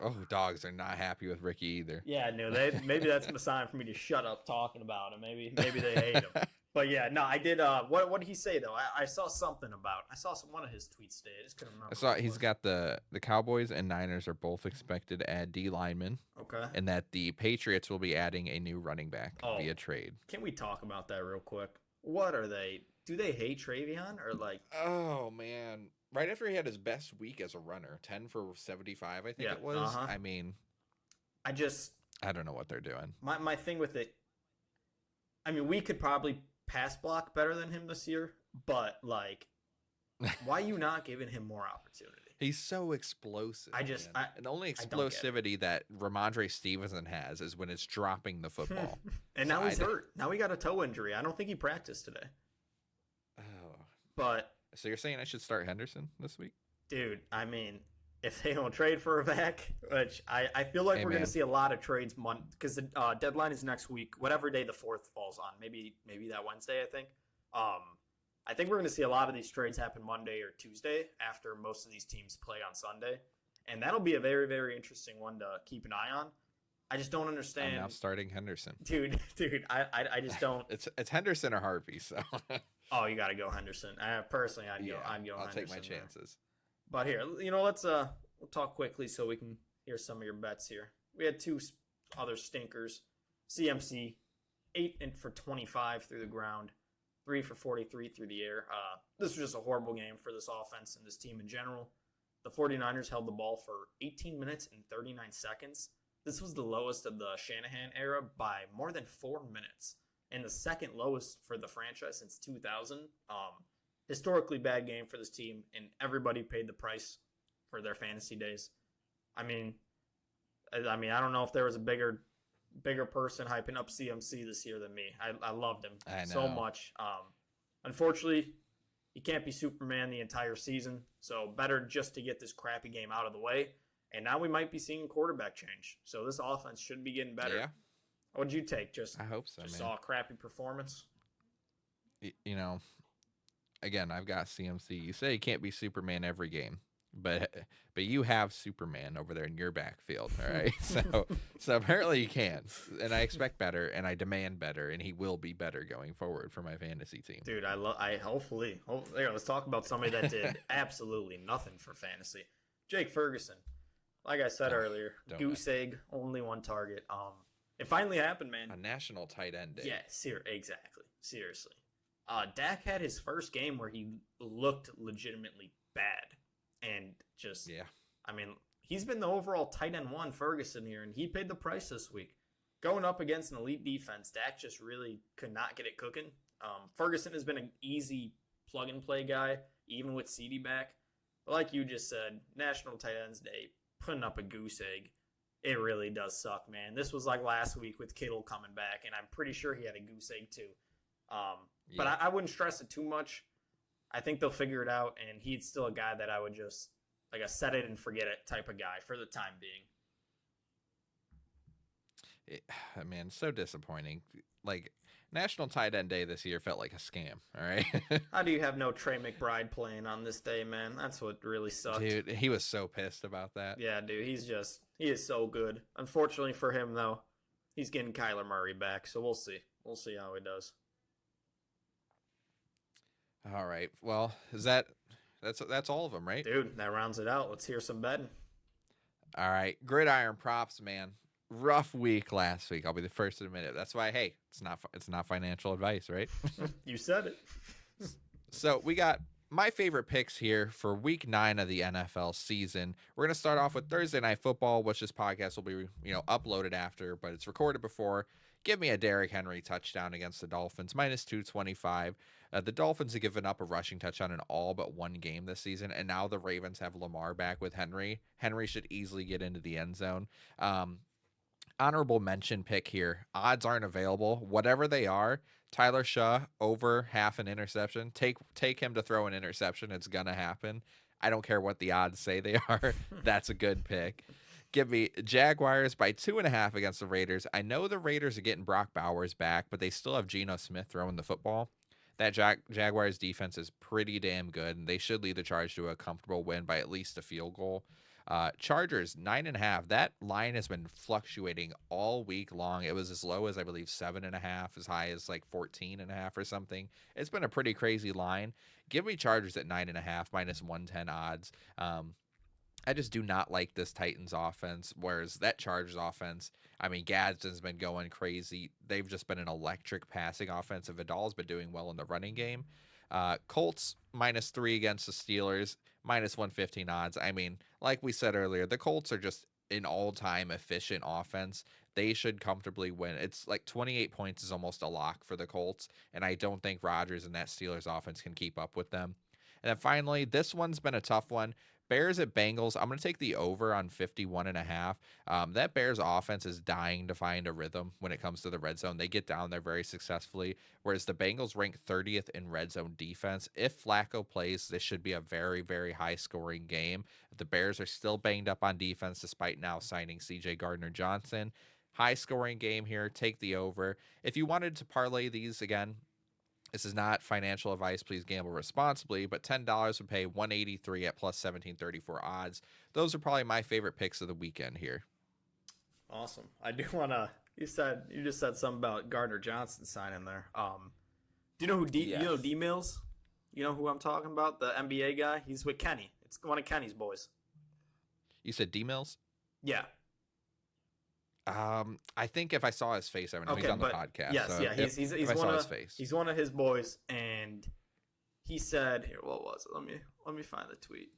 Oh, dogs are not happy with Ricky either. Yeah, no, maybe that's a sign for me to shut up talking about him. Maybe they hate him. But yeah, no, I did. What did he say though? I saw something about. I saw one of his tweets today. I just couldn't remember. I saw he's got the Cowboys and Niners are both expected to add D linemen. Okay. And that the Patriots will be adding a new running back via trade. Can we talk about that real quick? What are they? Do they hate Travion or like? Oh man! Right after he had his best week as a runner, 10 for 75, I think it was. I mean, I don't know what they're doing. My thing with it. I mean, we could probably pass block better than him this year, but like, why are you not giving him more opportunity? He's so explosive. And the only explosivity that Ramondre Stevenson has is when it's dropping the football. And now he's hurt. Now he got a toe injury. I don't think he practiced today. Oh. But so you're saying I should start Henderson this week? Dude, I mean, if they don't trade for a back, which I feel like we're going to see a lot of trades because the deadline is next week, whatever day the 4th falls on. Maybe that Wednesday, I think. I think we're going to see a lot of these trades happen Monday or Tuesday after most of these teams play on Sunday. And that'll be a very, very interesting one to keep an eye on. I just don't understand. I'm now starting Henderson. Dude, I just don't. It's Henderson or Harvey, so. Oh, you got to go Henderson. Personally, I'd go I'll Henderson. take my chances. But here, let's we'll talk quickly so we can hear some of your bets here. We had 2 other stinkers. CMC, 8 for 25 through the ground, 3 for 43 through the air. This was just a horrible game for this offense and this team in general. The 49ers held the ball for 18 minutes and 39 seconds. This was the lowest of the Shanahan era by more than 4 minutes, and the second lowest for the franchise since 2000. Historically bad game for this team, and everybody paid the price for their fantasy days. I mean, I don't know if there was a bigger person hyping up CMC this year than me. I loved him so much. Unfortunately, he can't be Superman the entire season, so better just to get this crappy game out of the way. And now we might be seeing quarterback change, so this offense should be getting better. Yeah. What would you take? I hope so, just man. saw a crappy performance. Again, I've got CMC. You say he can't be Superman every game, but you have Superman over there in your backfield, all right? so apparently you can, and I expect better, and I demand better, and he will be better going forward for my fantasy team. Dude, hopefully. Let's talk about somebody that did absolutely nothing for fantasy. Jake Ferguson. Like I said earlier, goose egg, only 1 target. It finally happened, man. A national tight end day. Yeah, exactly. Seriously. Dak had his first game where he looked legitimately bad. And just, I mean, he's been the overall tight end 1, Ferguson here, and he paid the price this week. Going up against an elite defense, Dak just really could not get it cooking. Ferguson has been an easy plug-and-play guy, even with CD back. But like you just said, National Tight Ends Day, putting up a goose egg, it really does suck, man. This was like last week with Kittle coming back, and I'm pretty sure he had a goose egg too. But I wouldn't stress it too much. I think they'll figure it out, and he's still a guy that I would just, like a set it and forget it type of guy for the time being. Man, so disappointing. Like, National Tight End Day this year felt like a scam, all right? How do you have no Trey McBride playing on this day, man? That's what really sucked. Dude, he was so pissed about that. Yeah, dude, he is so good. Unfortunately for him, though, he's getting Kyler Murray back, so we'll see. We'll see how he does. All right. Well, that's all of them, right? Dude, that rounds it out. Let's hear some betting. All right. Gridiron props, man. Rough week last week. I'll be the first to admit it. That's why, hey, it's not financial advice, right? You said it. So we got my favorite picks here for week 9 of the NFL season. We're going to start off with Thursday Night Football, which this podcast will be, uploaded after, but it's recorded before. Give me a Derrick Henry touchdown against the Dolphins, -225. The Dolphins have given up a rushing touchdown in all but 1 game this season, and now the Ravens have Lamar back with Henry. Henry should easily get into the end zone. honorable mention pick here. Odds aren't available. Whatever they are, Tyler Shaw over half an interception. Take him to throw an interception. It's gonna happen. I don't care what the odds say they are. That's a good pick. Give me Jaguars by 2.5 against the Raiders. I know the Raiders are getting Brock Bowers back, but they still have Geno Smith throwing the football. That Jaguars defense is pretty damn good, and they should lead the charge to a comfortable win by at least a field goal. Chargers 9.5. That line has been fluctuating all week long. It was as low as I believe 7.5, as high as like 14.5 or something. It's been a pretty crazy line. Give me Chargers at 9.5 minus 110 odds. I just do not like this Titans offense, whereas that Chargers offense, I mean, Gadsden's been going crazy. They've just been an electric passing offense. Vidal's been doing well in the running game. Colts -3 against the Steelers, minus 115 odds. I mean, like we said earlier, the Colts are just an all-time efficient offense. They should comfortably win. It's like 28 points is almost a lock for the Colts, and I don't think Rodgers and that Steelers offense can keep up with them. And then finally, this one's been a tough one. Bears at Bengals. I'm going to take the over on 51.5. That Bears offense is dying to find a rhythm when it comes to the red zone. They get down there very successfully, whereas the Bengals rank 30th in red zone defense. If Flacco plays, this should be a very, very high-scoring game. The Bears are still banged up on defense despite now signing C.J. Gardner-Johnson. High-scoring game here. Take the over. If you wanted to parlay these again, this is not financial advice. Please gamble responsibly, but $10 would pay 183 at plus 1734 odds. Those are probably my favorite picks of the weekend here. Awesome. I do want to. You just said something about Gardner Johnson signing there. Do you know who you know D Mills? You know who I'm talking about? The NBA guy. He's with Kenny. It's one of Kenny's boys. You said D Mills? Yeah. I think if I saw his face, I would know he's on the podcast. Yes, so yeah, he's one of his face. He's one of his boys, and he said, "Here, what was it? Let me find the tweet."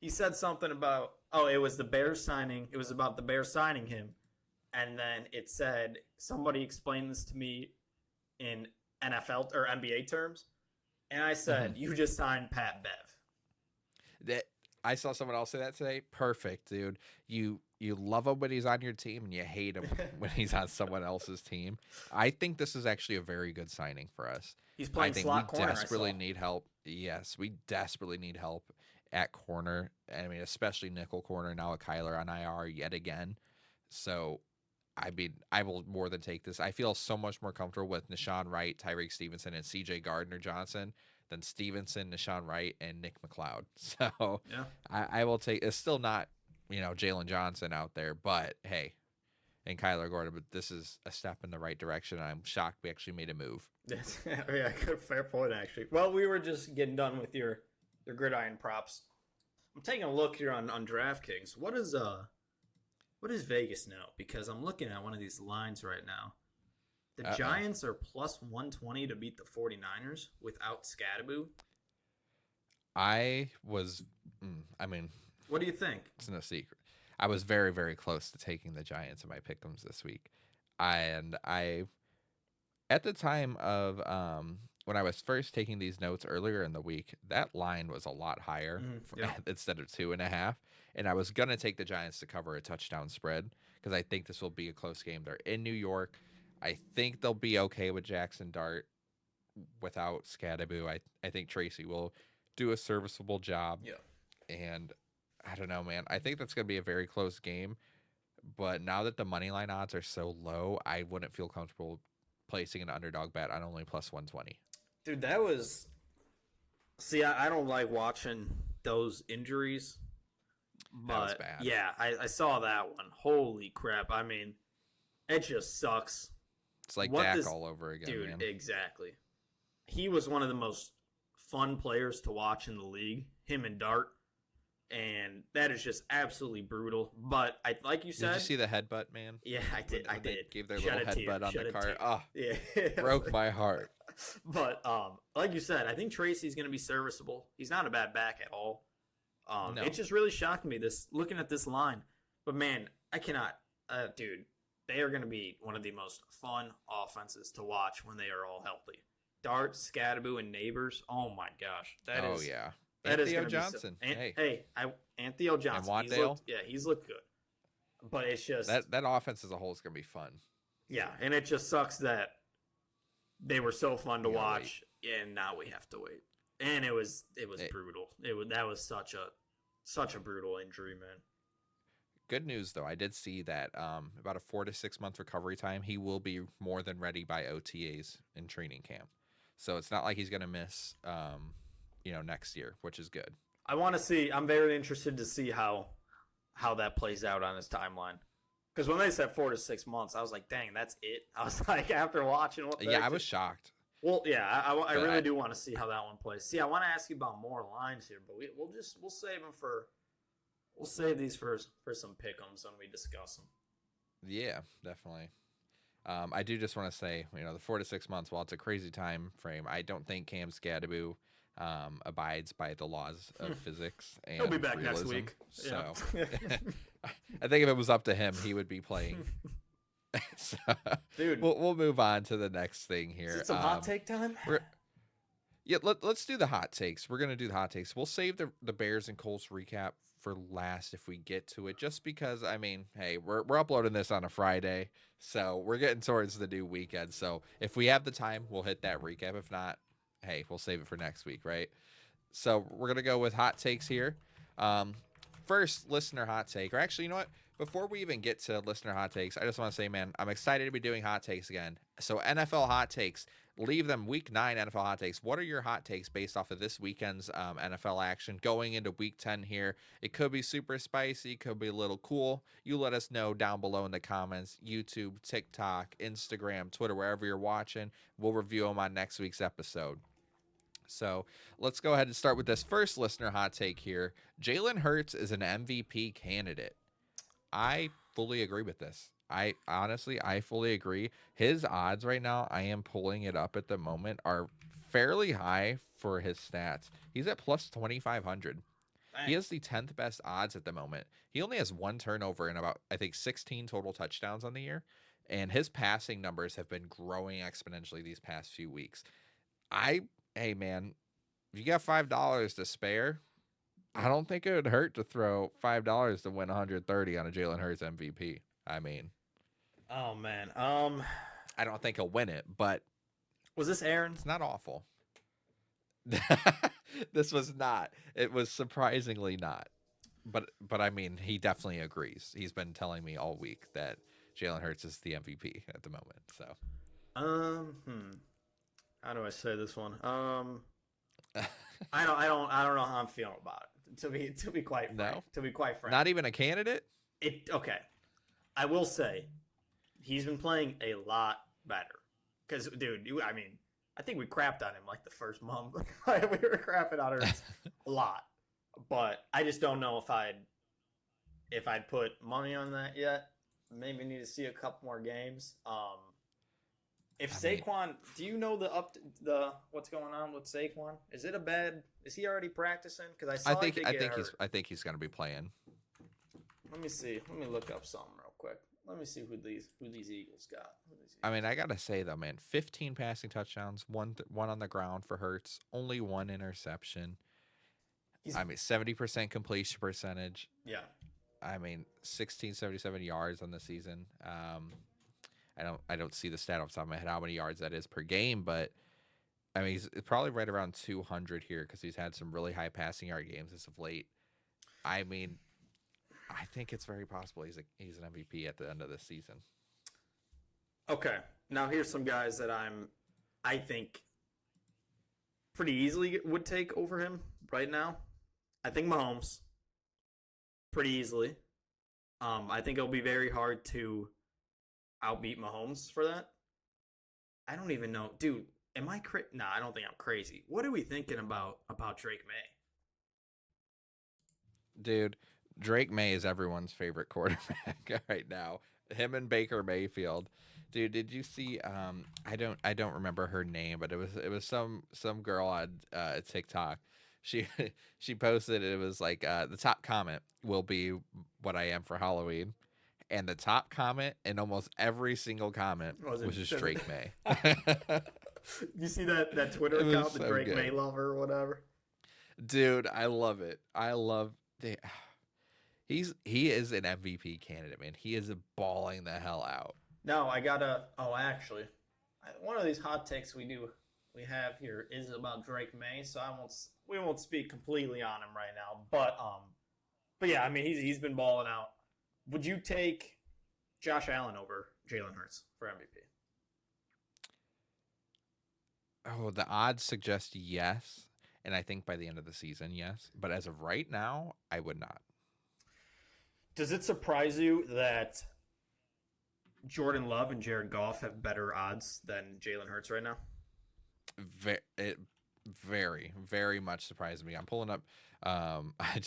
He said something about it was the Bears signing. It was about the Bears signing him, and then it said somebody explained this to me in NFL or NBA terms, and I said, "You just signed Pat Bev." That I saw someone else say that today. Perfect, dude. You love him when he's on your team, and you hate him when he's on someone else's team. I think this is actually a very good signing for us. He's playing slot corner. We desperately need help. Yes, we desperately need help at corner. I mean, especially nickel corner now with Kyler on IR yet again. So, I mean, I will more than take this. I feel so much more comfortable with Nashawn Wright, Tyreek Stevenson, and C.J. Gardner-Johnson than Stevenson, Nashawn Wright, and Nick McLeod. So, yeah. I will take. It's still not, Jalen Johnson out there, but hey, and Kyler Gordon, but this is a step in the right direction. I'm shocked we actually made a move. Yeah, good, fair point, actually. Well, we were just getting done with your gridiron props. I'm taking a look here on DraftKings. What is Vegas now? Because I'm looking at one of these lines right now. The Giants are plus 120 to beat the 49ers without Scadaboo. What do you think? It's no secret. I was very, very close to taking the Giants in my pick'ems this week. And at the time of when I was first taking these notes earlier in the week, that line was a lot higher instead of 2.5. And I was going to take the Giants to cover a touchdown spread because I think this will be a close game. They're in New York. I think they'll be okay with Jackson Dart without Scadaboo. I think Tracy will do a serviceable job. Yeah. And I don't know, man. I think that's going to be a very close game. But now that the money line odds are so low, I wouldn't feel comfortable placing an underdog bet on only plus 120. Dude, that was... See, I don't like watching those injuries. But that was bad. Yeah, I saw that one. Holy crap. I mean, it just sucks. It's like Dak all over again, dude, man. Exactly. He was one of the most fun players to watch in the league, him and Dart. And that is just absolutely brutal. But like you said, did you see the headbutt, man? Yeah, I did. I did. Gave their little headbutt on the cart. Oh, yeah, broke my heart. But like you said, I think Tracy's going to be serviceable. He's not a bad back at all. No. It just really shocked me looking at this line. But man, I cannot, dude. They are going to be one of the most fun offenses to watch when they are all healthy. Dart, Scadaboo, and Neighbors. Oh my gosh, yeah. That Anthony Johnson. Anthony Johnson. And Waddale. He's looked good. But it's just that offense as a whole is going to be fun. yeah, and it just sucks that they were so fun to We gotta watch, and now we have to wait. And it was brutal. That was such a brutal injury, man. Good news though, I did see that about a 4 to 6 month recovery time. He will be more than ready by OTAs in training camp, so it's not like he's going to miss, next year, which is good. I want to see. I'm very interested to see how that plays out on his timeline. Because when they said 4 to 6 months, I was like, "Dang, that's it." I was like, after watching what. Yeah, I was shocked. Well, yeah, I really do want to see how that one plays. See, I want to ask you about more lines here, but we'll save them for. We'll save these for some pick'ems when we discuss them. Yeah, definitely. I do just want to say, the 4 to 6 months, while it's a crazy time frame, I don't think Cam Scadaboo abides by the laws of physics and He'll be back realism. next week. So I think if it was up to him, he would be playing. So, dude, we'll move on to the next thing here. Is it some hot take time? Let's do the hot takes. We're gonna do the hot takes. We'll save the Bears and Colts recap for last if we get to it, just because hey, we're uploading this on a Friday, so we're getting towards the new weekend. So if we have the time, we'll hit that recap. If not, hey, we'll save it for next week, right? So we're gonna go with hot takes here. First listener hot take, or actually, you know what? Before we even get to listener hot takes, I just want to say, man, I'm excited to be doing hot takes again. So NFL hot takes, leave them week 9 NFL hot takes. What are your hot takes based off of this weekend's NFL action going into week 10 here? It could be super spicy, could be a little cool. You let us know down below in the comments, YouTube, TikTok, Instagram, Twitter, wherever you're watching. We'll review them on next week's episode. So let's go ahead and start with this first listener hot take here. Jalen Hurts is an MVP candidate. I fully agree with this. I fully agree. His odds right now, I am pulling it up at the moment, are fairly high for his stats. He's at plus 2,500. He has the 10th best odds at the moment. He only has 1 turnover and about, I think, 16 total touchdowns on the year. And his passing numbers have been growing exponentially these past few weeks. Hey, man, if you got $5 to spare, I don't think it would hurt to throw $5 to win 130 on a Jalen Hurts MVP. Oh man, I don't think he'll win it, but was this Aaron? It's not awful. This was not. It was surprisingly not. But he definitely agrees. He's been telling me all week that Jalen Hurts is the MVP at the moment. So, how do I say this one? I don't know how I'm feeling about it. To be quite frank. No? To be quite frank. Not even a candidate? Okay. I will say he's been playing a lot better. Because, dude, I think we crapped on him like the first month. We were crapping on him a lot. But I just don't know if I'd put money on that yet. Maybe need to see a couple more games. If Saquon, do you know what's going on with Saquon? Is he already practicing? Because I think he's going to be playing. Let me see. Let me look up something real quick. Let me see who these Eagles got. I gotta say though, man, 15 passing touchdowns, one on the ground for Hurts, only 1 interception. 70% completion percentage. Yeah. 1677 yards on the season. I don't see the stat off the top of my head how many yards that is per game, but he's probably right around 200 here because he's had some really high passing yard games as of late. I think it's very possible he's an MVP at the end of this season. Okay, now here's some guys that I think pretty easily would take over him right now. I think Mahomes pretty easily. I think it'll be very hard to outbeat Mahomes for that. I don't even know, dude. Am I crazy? Nah, I don't think I'm crazy. What are we thinking about Drake May? Dude, Drake May is everyone's favorite quarterback right now. Him and Baker Mayfield. Dude, did you see? I don't remember her name, but it was some girl on TikTok. She posted it was like the top comment will be what I am for Halloween. And the top comment in almost every single comment was just Drake May. You see that Twitter account, the Drake May lover or whatever? Dude, I love it. He is an MVP candidate, man. He is balling the hell out. No, I gotta. Oh, actually, one of these hot takes we have here is about Drake May, so we won't speak completely on him right now. But yeah, I mean he's been balling out. Would you take Josh Allen over Jalen Hurts for MVP? Oh, the odds suggest yes, and I think by the end of the season, yes. But as of right now, I would not. Does it surprise you that Jordan Love and Jared Goff have better odds than Jalen Hurts right now? It very, very much surprised me. I'm pulling up. I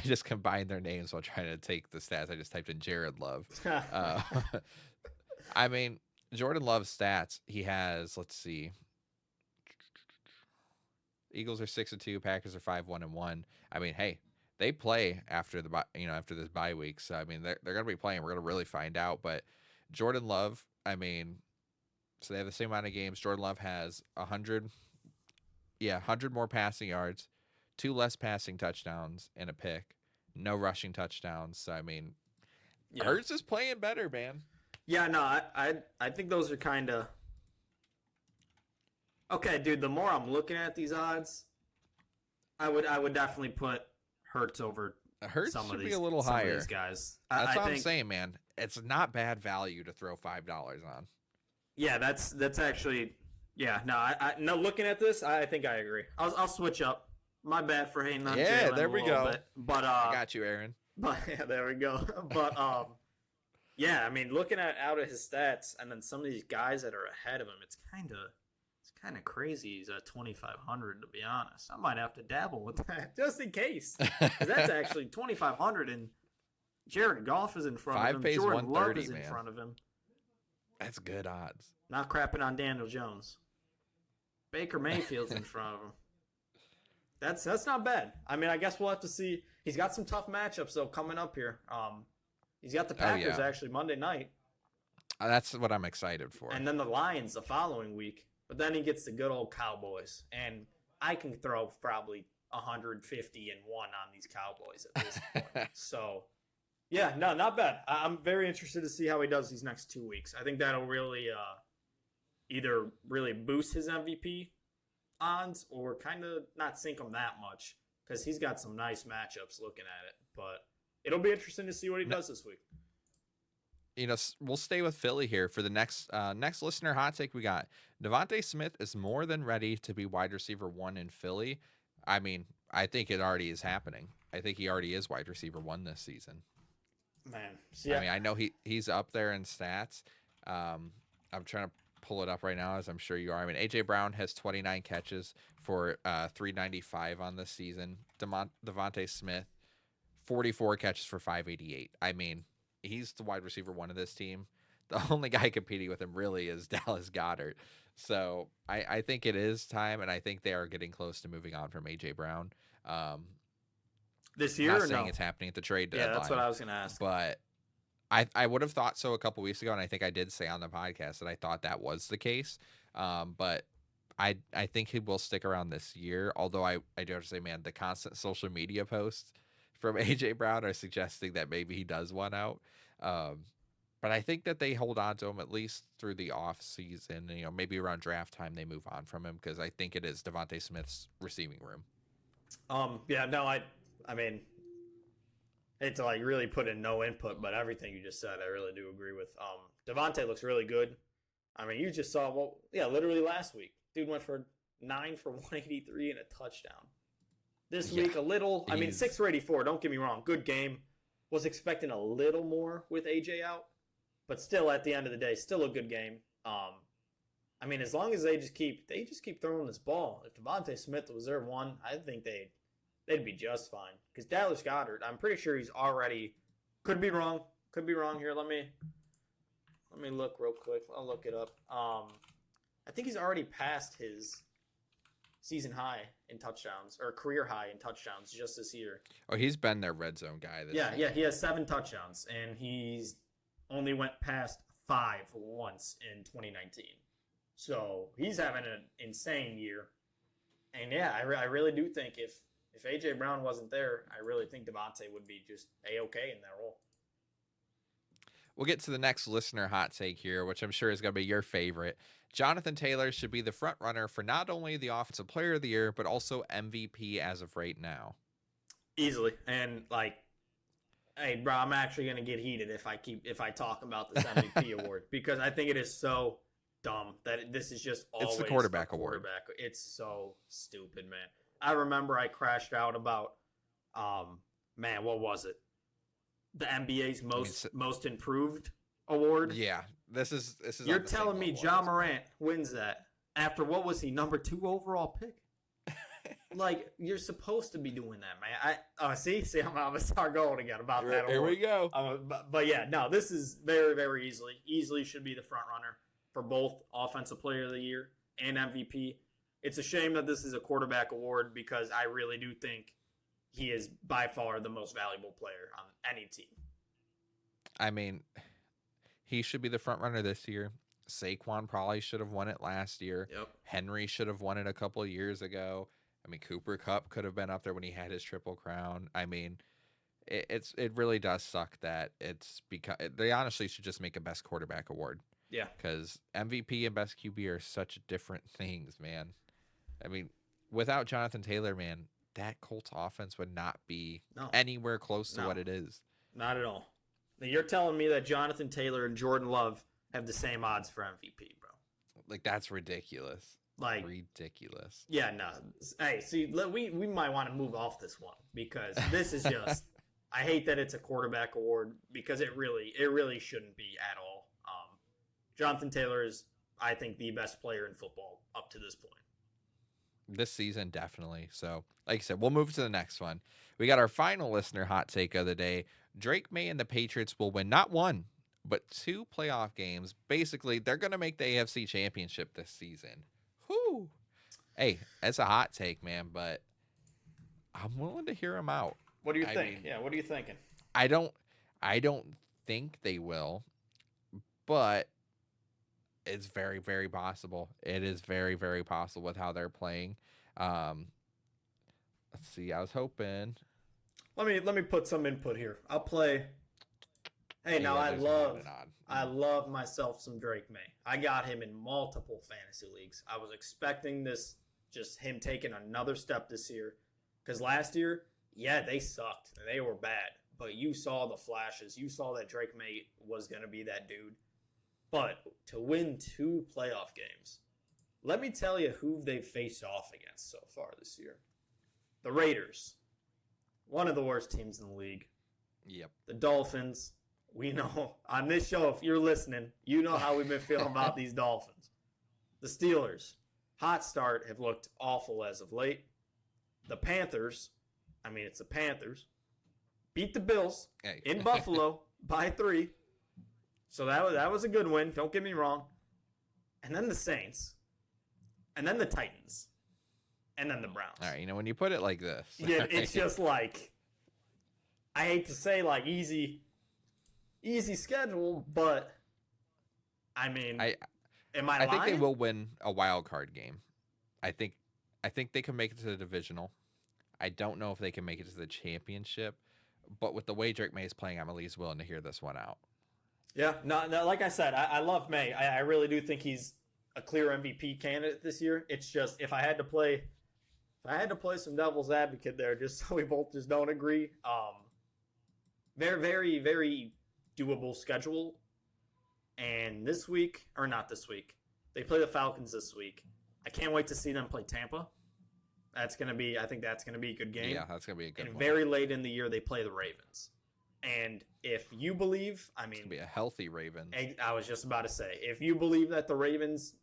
just combined their names while trying to take the stats. I just typed in Jared Love. I mean, Jordan Love's stats. He has. Let's see. Eagles are 6-2. Packers are 5-1-1. I mean, hey, they play after after this bye week. So I mean, they're going to be playing. We're going to really find out. But Jordan Love, I mean, so they have the same amount of games. Jordan Love has 100 more passing yards, 2 less passing touchdowns, and a pick. No rushing touchdowns. So I mean, Hurts is playing better, man. Yeah, no, I think those are kind of okay, dude. The more I'm looking at these odds, I would definitely put Hurts over. Hurts some should of these, be a little some higher. Of these guys. That's what I'm saying, man. It's not bad value to throw $5 on. Yeah, that's actually. Yeah, no. Looking at this, I think I agree. I'll switch up. My bad for hating on Yeah, Jalen there we go. But I got you, Aaron. But yeah, there we go. But yeah, I mean, looking out of his stats, and then some of these guys that are ahead of him, it's kind of crazy. He's at 2,500, to be honest. I might have to dabble with that just in case. 'Cause that's actually 2,500, and Jared Goff is in front of him. Jordan Love is in front of him. That's good odds. Not crapping on Daniel Jones. Baker Mayfield's in front of him. That's not bad. I mean, I guess we'll have to see. He's got some tough matchups though coming up here. He's got the Packers actually Monday night. That's what I'm excited for. And then the Lions the following week. But then he gets the good old Cowboys. And I can throw probably 151 on these Cowboys at this point. So, yeah, no, not bad. I'm very interested to see how he does these next 2 weeks. I think that'll really either really boost his MVP odds or kind of not sink him that much because he's got some nice matchups looking at it. But it'll be interesting to see what he does this week. We'll stay with Philly here for the next listener hot take. We got Devontae Smith is more than ready to be wide receiver 1 in Philly. I mean, I think it already is happening. I think he already is wide receiver 1 this season. Man, I mean, I know he's up there in stats. I'm trying to pull it up right now, as I'm sure you are. I mean, AJ Brown has 29 catches for 395 on this season. Devontae Smith, 44 catches for 588. I mean, he's the wide receiver 1 of this team. The only guy competing with him really is Dallas Goedert. So I think it is time, and I think they are getting close to moving on from AJ Brown. This year, I'm not saying it's happening at the trade deadline. Yeah, that's what I was going to ask. But I would have thought so a couple weeks ago, and I think I did say on the podcast that I thought that was the case. But I think he will stick around this year. Although I do have to say, man, the constant social media posts from AJ Brown are suggesting that maybe he does one out. But I think that they hold on to him at least through the off season. Maybe around draft time they move on from him because I think it is Devontae Smith's receiving room. Yeah, no, I mean, I hate to really put in no input, but everything you just said, I really do agree with. Devontae looks really good. I mean, you just saw, literally last week, dude went for 9 for 183 and a touchdown. This week, a little, 6 for 84. Don't get me wrong, good game. Was expecting a little more with AJ out, but still, at the end of the day, still a good game. I mean, as long as they just keep throwing this ball. If Devontae Smith was their 1, I think they'd be just fine. Because Dallas Goedert, I'm pretty sure he's already. Could be wrong here. Let me look real quick. I'll look it up. I think he's already passed his season high in touchdowns or career high in touchdowns just this year. Oh, he's been their red zone guy. Yeah, he has 7 touchdowns, and he's only went past 5 once in 2019. So he's having an insane year. And yeah, I really do think if if A.J. Brown wasn't there, I really think Devontae would be just A-okay in that role. We'll get to the next listener hot take here, which I'm sure is going to be your favorite. Jonathan Taylor should be the front runner for not only the Offensive Player of the Year, but also MVP as of right now. Easily. And, like, hey, bro, I'm actually going to get heated if I talk about this MVP award, because I think it is so dumb that this is just always it's the quarterback award. It's so stupid, man. I remember I crashed out about, what was it? The NBA's most improved award. Yeah, this is. You're telling me John Morant wins that after what was he, number 2 overall pick? Like, you're supposed to be doing that, man. See, I'm gonna start going again about that award. Here we go. But yeah, no, this is very, very easily should be the front runner for both Offensive Player of the Year and MVP. It's a shame that this is a quarterback award, because I really do think he is by far the most valuable player on any team. I mean, he should be the front runner this year. Saquon probably should have won it last year. Yep. Henry should have won it a couple of years ago. I mean, Cooper Kupp could have been up there when he had his Triple Crown. I mean, it really does suck that it's because they honestly should just make a best quarterback award. Yeah. Because MVP and best QB are such different things, man. I mean, without Jonathan Taylor, man, that Colts offense would not be anywhere close to what it is. Not at all. Now, you're telling me that Jonathan Taylor and Jordan Love have the same odds for MVP, bro? Like, that's ridiculous. Like, ridiculous. Yeah, no. Hey, see, we might want to move off this one, because this is just. I hate that it's a quarterback award, because it really shouldn't be at all. Jonathan Taylor is, I think, the best player in football up to this point. This season, definitely. So, like I said, we'll move to the next one. We got our final listener hot take of the day. Drake May and the Patriots will win not 1, but 2 playoff games. Basically, they're going to make the AFC Championship this season. Whew. Hey, that's a hot take, man, but I'm willing to hear him out. What do you think? Yeah, what are you thinking? I don't think they will, but it's very, very possible. It is very, very possible with how they're playing. Let's see. I was hoping. Let me put some input here. I'll play. Hey, now I love myself some Drake May. I got him in multiple fantasy leagues. I was expecting this, just him taking another step this year, because last year, yeah, they sucked and they were bad. But you saw the flashes. You saw that Drake May was going to be that dude. But to win 2 playoff games, let me tell you who they've faced off against so far this year. The Raiders, one of the worst teams in the league. Yep. The Dolphins, we know. On this show, if you're listening, you know how we've been feeling about these Dolphins. The Steelers, hot start, have looked awful as of late. The Panthers, it's the Panthers, beat the Bills in Buffalo by 3. So that was a good win. Don't get me wrong. And then the Saints. And then the Titans. And then the Browns. All right, when you put it like this. Yeah, it's just like, I hate to say like easy schedule, but am I lying? I think they will win a wild card game. I think they can make it to the divisional. I don't know if they can make it to the championship, but with the way Drake May is playing, I'm at least willing to hear this one out. Yeah, no, like I said, I love May. I really do think he's a clear MVP candidate this year. It's just if I had to play some devil's advocate there, just so we both just don't agree. Very, very, very doable schedule. And this week, or not this week, they play the Falcons this week. I can't wait to see them play Tampa. I think that's gonna be a good game. Yeah, that's gonna be a good one. And very late in the year, they play the Ravens. And if you believe, it's going to be a healthy Ravens. I was just about to say, if you believe that the Ravens,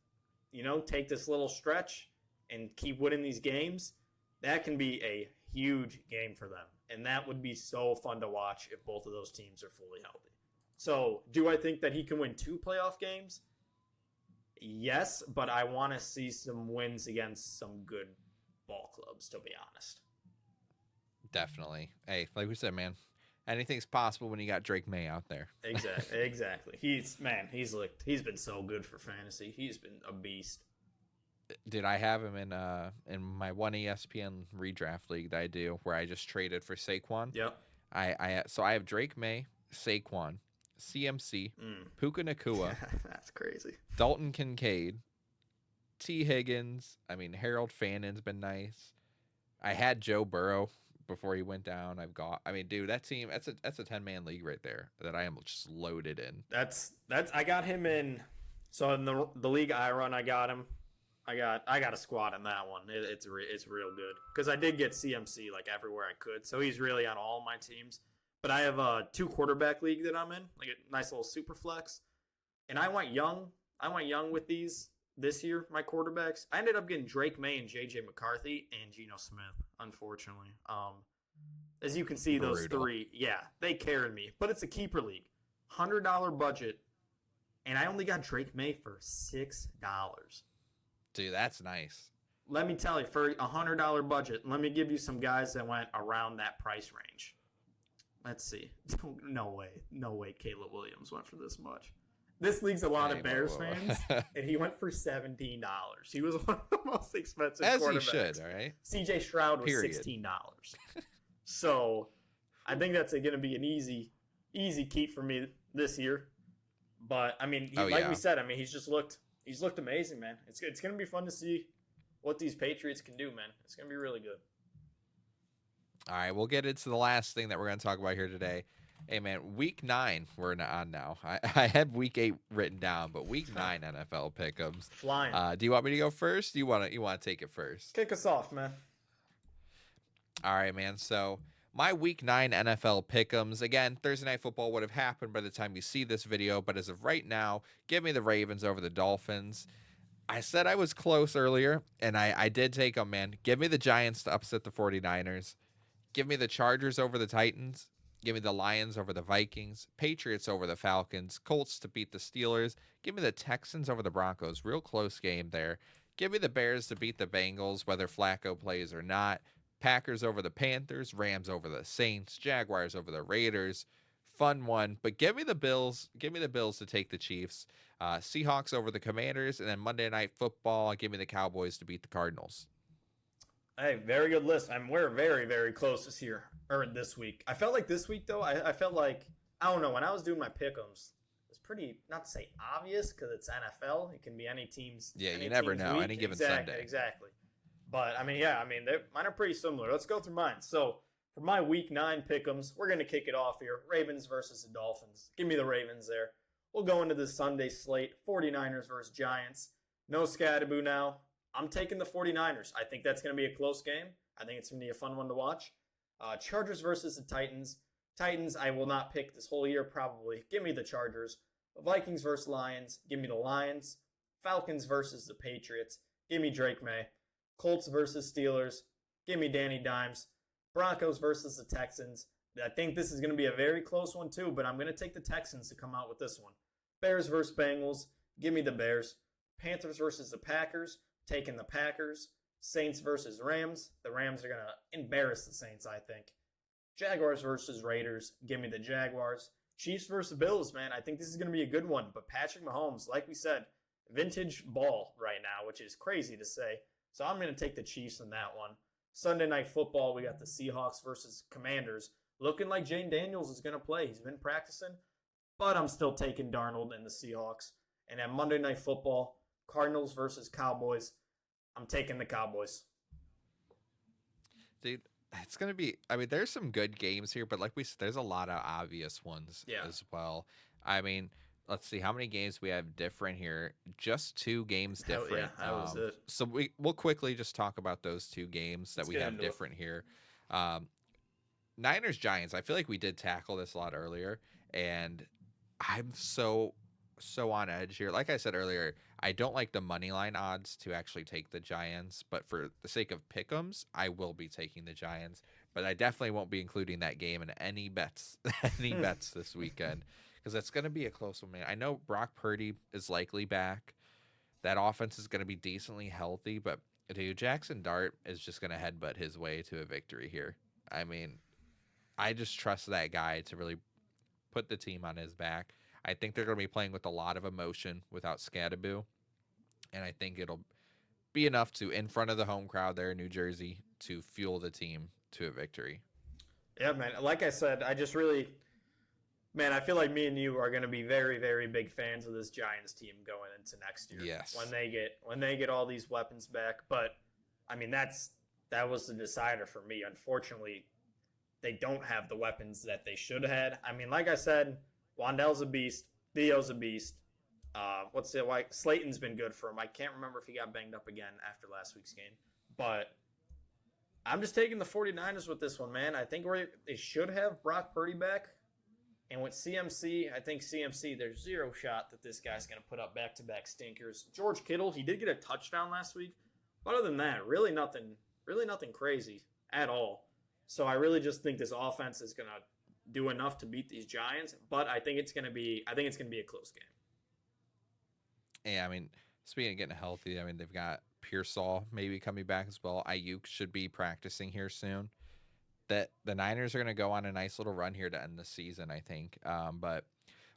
take this little stretch and keep winning these games, that can be a huge game for them. And that would be so fun to watch if both of those teams are fully healthy. So, do I think that he can win 2 playoff games? Yes, but I want to see some wins against some good ball clubs, to be honest. Definitely. Hey, like we said, man. Anything's possible when you got Drake May out there. Exactly. He's been so good for fantasy. He's been a beast. Dude, I have him in my one ESPN redraft league that I do, where I just traded for Saquon. Yep. I have Drake May, Saquon, CMC, Puka Nakua, That's crazy. Dalton Kincaid, T Higgins. I mean, Harold Fannon's been nice. I had Joe Burrow before he went down. I mean, dude, that team, that's a 10-man league right there that I am just loaded in. That's I got him in. So in the league I run, I got him. I got a squad in that one. It's real good because I did get CMC like everywhere I could. So he's really on all my teams. But I have a 2 quarterback league that I'm in, like a nice little super flex. And I went young. With these this year, my quarterbacks. I ended up getting Drake May and JJ McCarthy and Geno Smith, unfortunately. As you can see, those three, yeah, they carried me. But it's a keeper league. $100 budget. And I only got Drake May for $6. Dude, that's nice. Let me tell you, for a $100 budget, let me give you some guys that went around that price range. Let's see. No way Caleb Williams went for this much. This league's a lot of Bears fans, and he went for $17. He was one of the most expensive quarterbacks. As he should, all right? CJ Stroud was $16. So I think that's going to be an easy keep for me this year. But, I mean, we said, I mean, he's looked amazing, man. It's going to be fun to see what these Patriots can do, man. It's going to be really good. All right, we'll get into the last thing that we're going to talk about here today. Hey, man, week 9 we're on now. I had week 8 written down, but week 9 NFL pick'ems. Flying. Do you want me to go first? You want to take it first? Kick us off, man. All right, man. So my week 9 NFL pick'ems. Again, Thursday Night Football would have happened by the time you see this video, but as of right now, give me the Ravens over the Dolphins. I said I was close earlier, and I did take them, man. Give me the Giants to upset the 49ers. Give me the Chargers over the Titans. Give me the Lions over the Vikings. Patriots over the Falcons. Colts to beat the Steelers. Give me the Texans over the Broncos. Real close game there. Give me the Bears to beat the Bengals, whether Flacco plays or not. Packers over the Panthers. Rams over the Saints. Jaguars over the Raiders. Fun one. But give me the Bills. Give me the Bills to take the Chiefs. Seahawks over the Commanders. And then Monday Night Football. Give me the Cowboys to beat the Cardinals. Hey, very good list. We're very, very close this week. I felt like this week, though, I felt like, I don't know, when I was doing my pick'ems, it's pretty, not to say obvious, because it's NFL. It can be any team's Yeah, you never know. Week. Any given Sunday. Exactly. But, mine are pretty similar. Let's go through mine. So, for my week 9 pick'ems, we're going to kick it off here. Ravens versus the Dolphins. Give me the Ravens there. We'll go into the Sunday slate. 49ers versus Giants. No Scadaboo now. I'm taking the 49ers. I think that's going to be a close game. I think it's going to be a fun one to watch. Chargers versus the Titans. Titans, I will not pick this whole year probably. Give me the Chargers. Vikings versus Lions. Give me the Lions. Falcons versus the Patriots. Give me Drake May. Colts versus Steelers. Give me Danny Dimes. Broncos versus the Texans. I think this is going to be a very close one too, but I'm going to take the Texans to come out with this one. Bears versus Bengals. Give me the Bears. Panthers versus the Packers. Taking the Packers. Saints versus Rams. The Rams are going to embarrass the Saints, I think. Jaguars versus Raiders. Give me the Jaguars. Chiefs versus Bills, man. I think this is going to be a good one. But Patrick Mahomes, like we said, vintage ball right now, which is crazy to say. So I'm going to take the Chiefs in that one. Sunday Night Football, we got the Seahawks versus Commanders. Looking like Jane Daniels is going to play. He's been practicing. But I'm still taking Darnold and the Seahawks. And then Monday Night Football, Cardinals versus Cowboys. I'm taking the Cowboys. Dude, it's going to be, there's some good games here, but like we said, there's a lot of obvious ones as well. Let's see how many games we have different here. Just 2 games different. Yeah, that was it. So we'll quickly just talk about those 2 games that we have different here. Niners Giants. I feel like we did tackle this a lot earlier, and I'm so on edge here. Like I said earlier, I don't like the money line odds to actually take the Giants, but for the sake of pick'ems, I will be taking the Giants. But I definitely won't be including that game in any bets this weekend, because it's going to be a close one, man. I know Brock Purdy is likely back. That offense is going to be decently healthy, but dude, Jackson Dart is just going to headbutt his way to a victory here. I just trust that guy to really put the team on his back. I think they're going to be playing with a lot of emotion without Scadaboo, and I think be enough to, in front of the home crowd there in New Jersey, to fuel the team to a victory. Yeah, man. Like I said, man, I feel like me and you are going to be very, very big fans of this Giants team going into next year. Yes. When they get all these weapons back. But I mean, that was the decider for me. Unfortunately, they don't have the weapons that they should have had. I mean, like I said, Wan'Dell's a beast. Theo's a beast. Slayton's been good for him. I can't remember if he got banged up again after last week's game. But I'm just taking the 49ers with this one, man. I think they should have Brock Purdy back. And with CMC, I think CMC, there's zero shot that this guy's going to put up back-to-back stinkers. George Kittle, he did get a touchdown last week. But other than that, really nothing crazy at all. So I really just think this offense is going to do enough to beat these Giants. But I think it's going to be a close game. Yeah, I mean, speaking of getting healthy, I mean, they've got Pearsall maybe coming back as well. Ayuk should be practicing here soon. That the Niners are going to go on a nice little run here to end the season, I think. But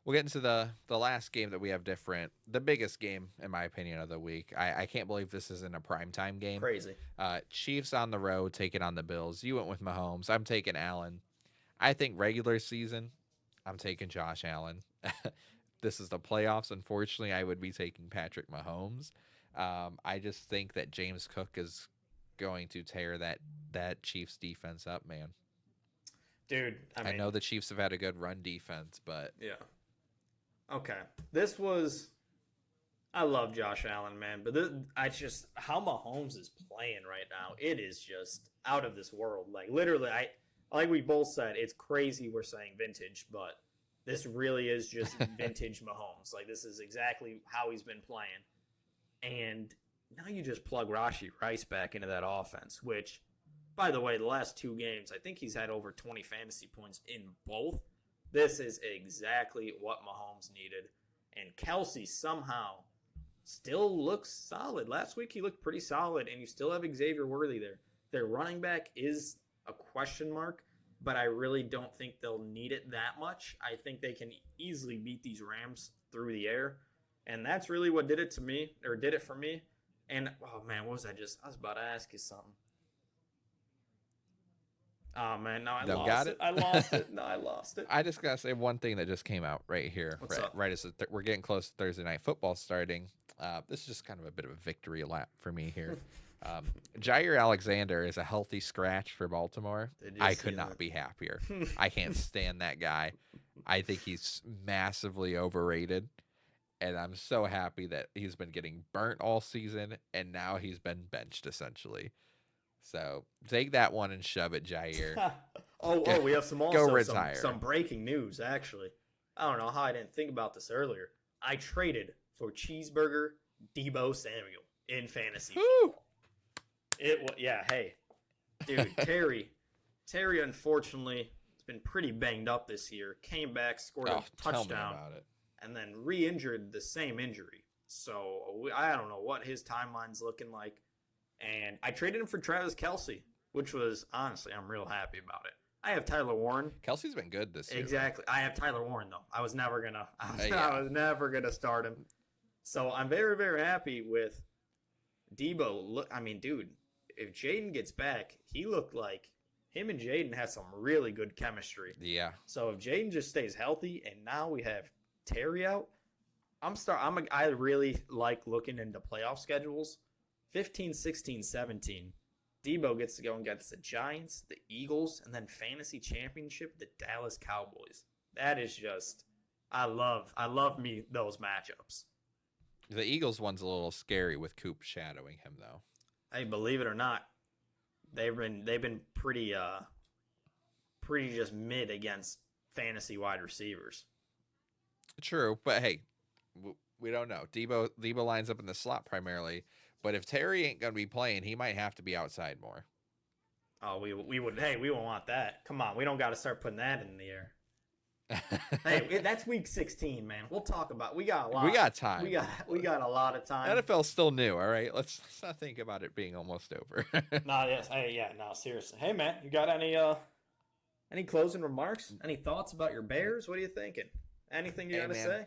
we'll get into the last game that we have different. The biggest game, in my opinion, of the week. I can't believe this isn't a primetime game. Crazy. Chiefs on the road taking on the Bills. You went with Mahomes. I'm taking Allen. I think regular season, I'm taking Josh Allen. This is the playoffs. Unfortunately, I would be taking Patrick Mahomes. I just think that James Cook is going to tear that Chiefs defense up, man. Dude, I know the Chiefs have had a good run defense, but yeah. Okay. I love Josh Allen, man, but how Mahomes is playing right now, it is just out of this world. Like literally, like we both said, it's crazy we're saying vintage, but this really is just vintage Mahomes. Like this is exactly how he's been playing. And now you just plug Rashee Rice back into that offense, which, by the way, the last 2 games, I think he's had over 20 fantasy points in both. This is exactly what Mahomes needed. And Kelsey somehow still looks solid. Last week he looked pretty solid, and you still have Xavier Worthy there. Their running back is a question mark, but I really don't think they'll need it that much. I think they can easily beat these Rams through the air. And that's really what did it for me. And, oh, man, what was I was about to ask you something. Oh, man, no, I lost it. I lost it. No, I lost it. I just got to say one thing that just came out right here. What's up? Right as we're getting close to Thursday Night Football starting. This is just kind of a bit of a victory lap for me here. Jair Alexander is a healthy scratch for Baltimore. I could not be happier. I can't stand that guy. I think he's massively overrated. And I'm so happy that he's been getting burnt all season, and now he's been benched, essentially. So take that one and shove it, Jair. We have some breaking news, actually. I don't know how I didn't think about this earlier. I traded for Cheeseburger Deebo Samuel in fantasy. Woo! Hey. Dude, Terry, unfortunately, has been pretty banged up this year. Came back, scored a touchdown. Tell me about it. And then re-injured the same injury. So I don't know what his timeline's looking like. And I traded him for Travis Kelce, which was, honestly, I'm real happy about it. I have Tyler Warren. Kelce's been good this year. Exactly. I have Tyler Warren, though. I was never going to start him. So I'm very, very happy with Deebo. Look, I mean, dude, if Jaden gets back, he looked like him and Jaden had some really good chemistry. Yeah. So if Jaden just stays healthy, and now we have Terry out, I really like looking into playoff schedules. 15, 16, 17. Deebo gets to go against the Giants, the Eagles, and then fantasy championship, the Dallas Cowboys. That is just, I love me those matchups. The Eagles one's a little scary with Coop shadowing him, though. Hey, believe it or not, they've been pretty just mid against fantasy wide receivers. True, but hey, we don't know. Deebo lines up in the slot primarily, but if Terry ain't gonna be playing, he might have to be outside more. Oh, we won't want that. Come on, we don't got to start putting that in the air. Hey, that's week 16, man. We'll talk about. We got a lot. We got time. We got a lot of time. NFL's still new. All right, let's not think about it being almost over. No, seriously. Hey, man, you got any closing remarks? Any thoughts about your Bears? What are you thinking? Anything you got to say?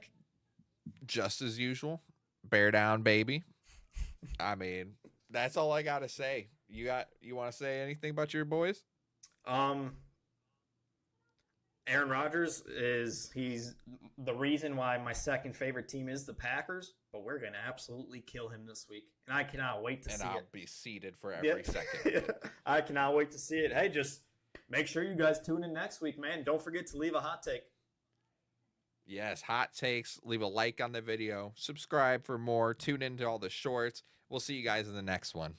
Just as usual, bear down, baby. I mean, That's all I gotta say. You want to say anything about your boys? Um, Aaron Rodgers he's the reason why my second favorite team is the Packers, but we're gonna absolutely kill him this week, and I cannot wait to see And I'll it. be seated for every second. Yeah. I cannot wait to see it. Hey, just make sure you guys tune in next week, man. Don't forget to leave a hot take. Yes, hot takes. Leave a like on the video. Subscribe for more. Tune into all the shorts. We'll see you guys in the next one.